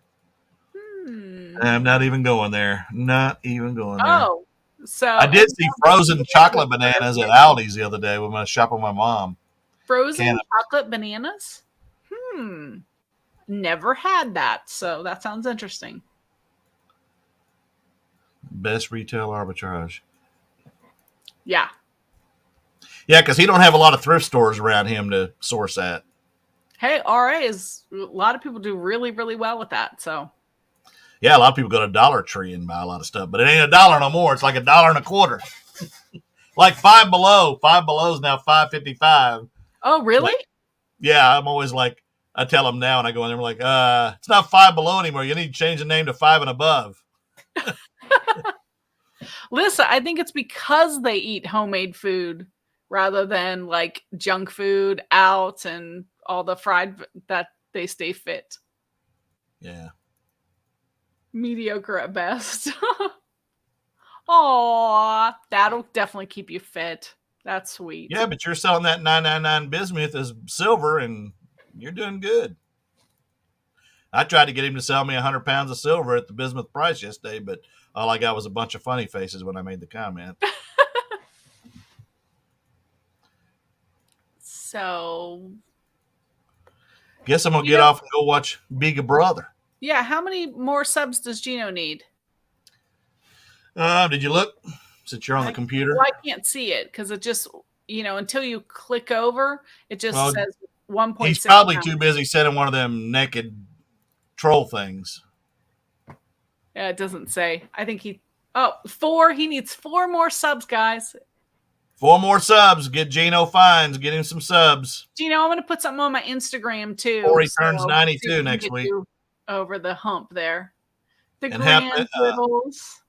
I'm not even going there. Oh, so I did see frozen chocolate bananas at Aldi's the other day when I was shopping with my mom. Frozen chocolate bananas? Never had that. So that sounds interesting. Best retail arbitrage. Yeah. Yeah, because he don't have a lot of thrift stores around him to source at. Hey, RA is a lot of people do really, really well with that. So, yeah, a lot of people go to Dollar Tree and buy a lot of stuff, but it ain't $1 no more. It's like $1.25. Like Five Below. Five Below is now $5.55. Oh, really? Yeah, I'm always I tell them now, and I go in there, I'm it's not Five Below anymore. You need to change the name to Five and Above. Listen, I think it's because they eat homemade food rather than junk food out and all the fried that they stay fit. Yeah. Mediocre at best. Aw, that'll definitely keep you fit. That's sweet. Yeah, but you're selling that $9.99 bismuth as silver, and you're doing good. I tried to get him to sell me 100 pounds of silver at the bismuth price yesterday, but all I got was a bunch of funny faces when I made the comment. So, guess I'm going to get off and go watch Big Brother. Yeah, how many more subs does Gino need? Did you look? Since you're on the computer? Well, I can't see it because it just, until you click over, it just says 1.6. He's probably too busy sending one of them naked troll things. Yeah, it doesn't say. I think he 4. He needs 4 more subs, guys. 4 more subs. Get Gino Fines. Get him some subs. Gino, I'm going to put something on my Instagram too. Or he turns 92 next week. Over the hump there. The and grand dribbles.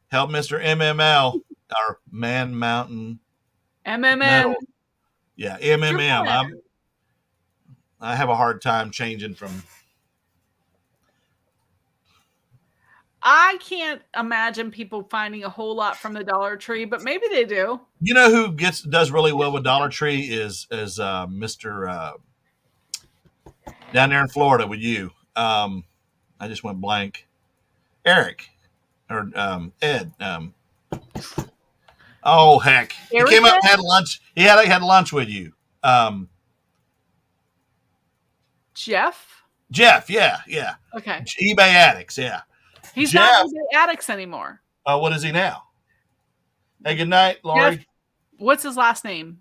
Help Mr. MML, our Man Mountain. MMM. Metal. Yeah, MMM. I have a hard time changing from. I can't imagine people finding a whole lot from the Dollar Tree, but maybe they do. You know who does really well with Dollar Tree is Mr. Down there in Florida with you. I just went blank. Eric or Ed. Oh heck! He came up and had lunch. He had lunch with you. Jeff, yeah. Okay. eBay Addicts, yeah. He's not eBay Addicts anymore. Oh, what is he now? Hey, good night, Lori. Jeff, what's his last name?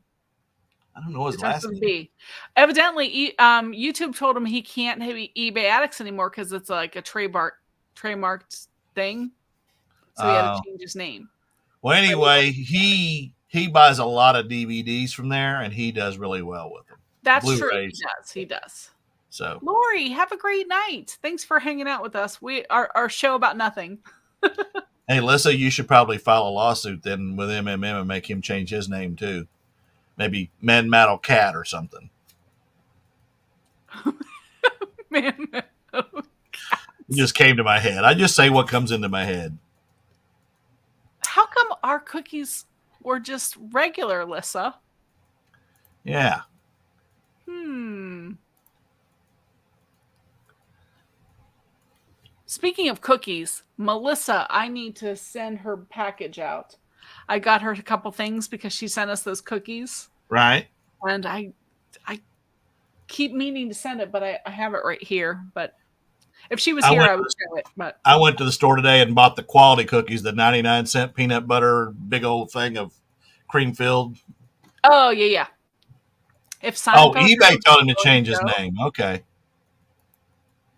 I don't know his last name. Evidently, YouTube told him he can't have eBay Addicts anymore because it's like a trademarked thing. So he had to change his name. Well, anyway, he buys a lot of DVDs from there, and he does really well with them. That's true. He does. So, Lori, have a great night. Thanks for hanging out with us. Our show about nothing. Hey, Lissa, you should probably file a lawsuit then with MMM and make him change his name too. Maybe Man Metal Cat or something. Man Metal Cat. It just came to my head. I just say what comes into my head. How come our cookies were just regular, Lissa? Yeah. Speaking of cookies, Melissa, I need to send her package out. I got her a couple things because she sent us those cookies. Right. And I keep meaning to send it, but I have it right here. But if she was here, I would show it. But I went to the store today and bought the quality cookies, the 99-cent peanut butter, big old thing of cream filled. Oh, yeah. If eBay told him to change his name. Okay.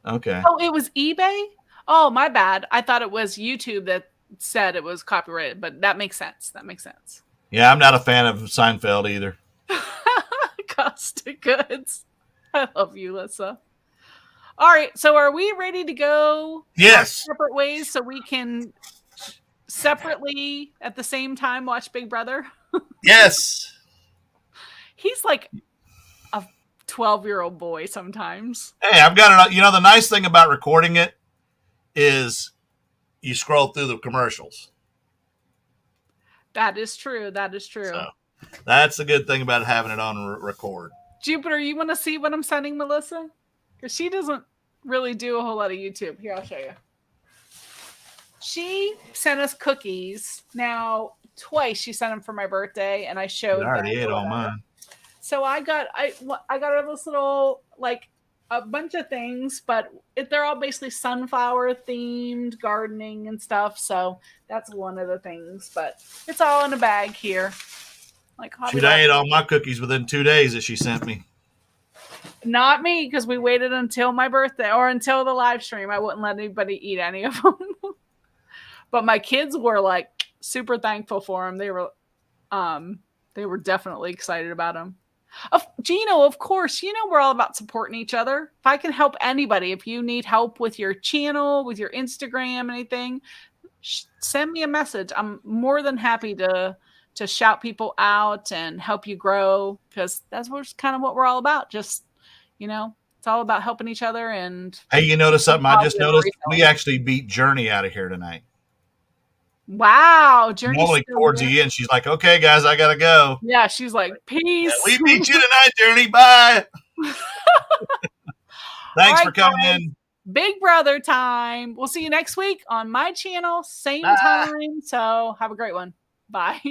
Oh, it was eBay? Oh, my bad. I thought it was YouTube that said it was copyrighted, but that makes sense. Yeah, I'm not a fan of Seinfeld either. Cost of goods. I love you, Lissa. All right, so are we ready to go? Yes. Separate ways so we can separately at the same time watch Big Brother? Yes. He's like a 12-year-old boy sometimes. Hey, I've got it. You know, the nice thing about recording it is you scroll through the commercials. That is true. So, that's the good thing about having it on record. Jupiter, you want to see what I'm sending Melissa? Because she doesn't really do a whole lot of YouTube. Here, I'll show you. She sent us cookies. Now, twice she sent them for my birthday, and I showed. I already ate all mine. So I got her this little, like, a bunch of things, but they're all basically sunflower themed gardening and stuff. So that's one of the things, but it's all in a bag here. Like, I ate all my cookies within 2 days that she sent me. Not me, because we waited until my birthday or until the live stream. I wouldn't let anybody eat any of them. But my kids were like super thankful for them. They were definitely excited about them. Gino, of course, we're all about supporting each other. If I can help anybody, if you need help with your channel, with your Instagram, anything, send me a message. I'm more than happy to shout people out and help you grow, because that's kind of what we're all about. Just, it's all about helping each other. And hey, you notice something I just noticed? We actually beat Journey out of here tonight. Wow, Journey. Normally towards the end, she's like, "Okay, guys, I gotta go." Yeah, she's like, "Peace." Yeah, we beat you tonight, Journey. Bye. Thanks for coming in. Big Brother time. We'll see you next week on my channel, same time. So have a great one. Bye.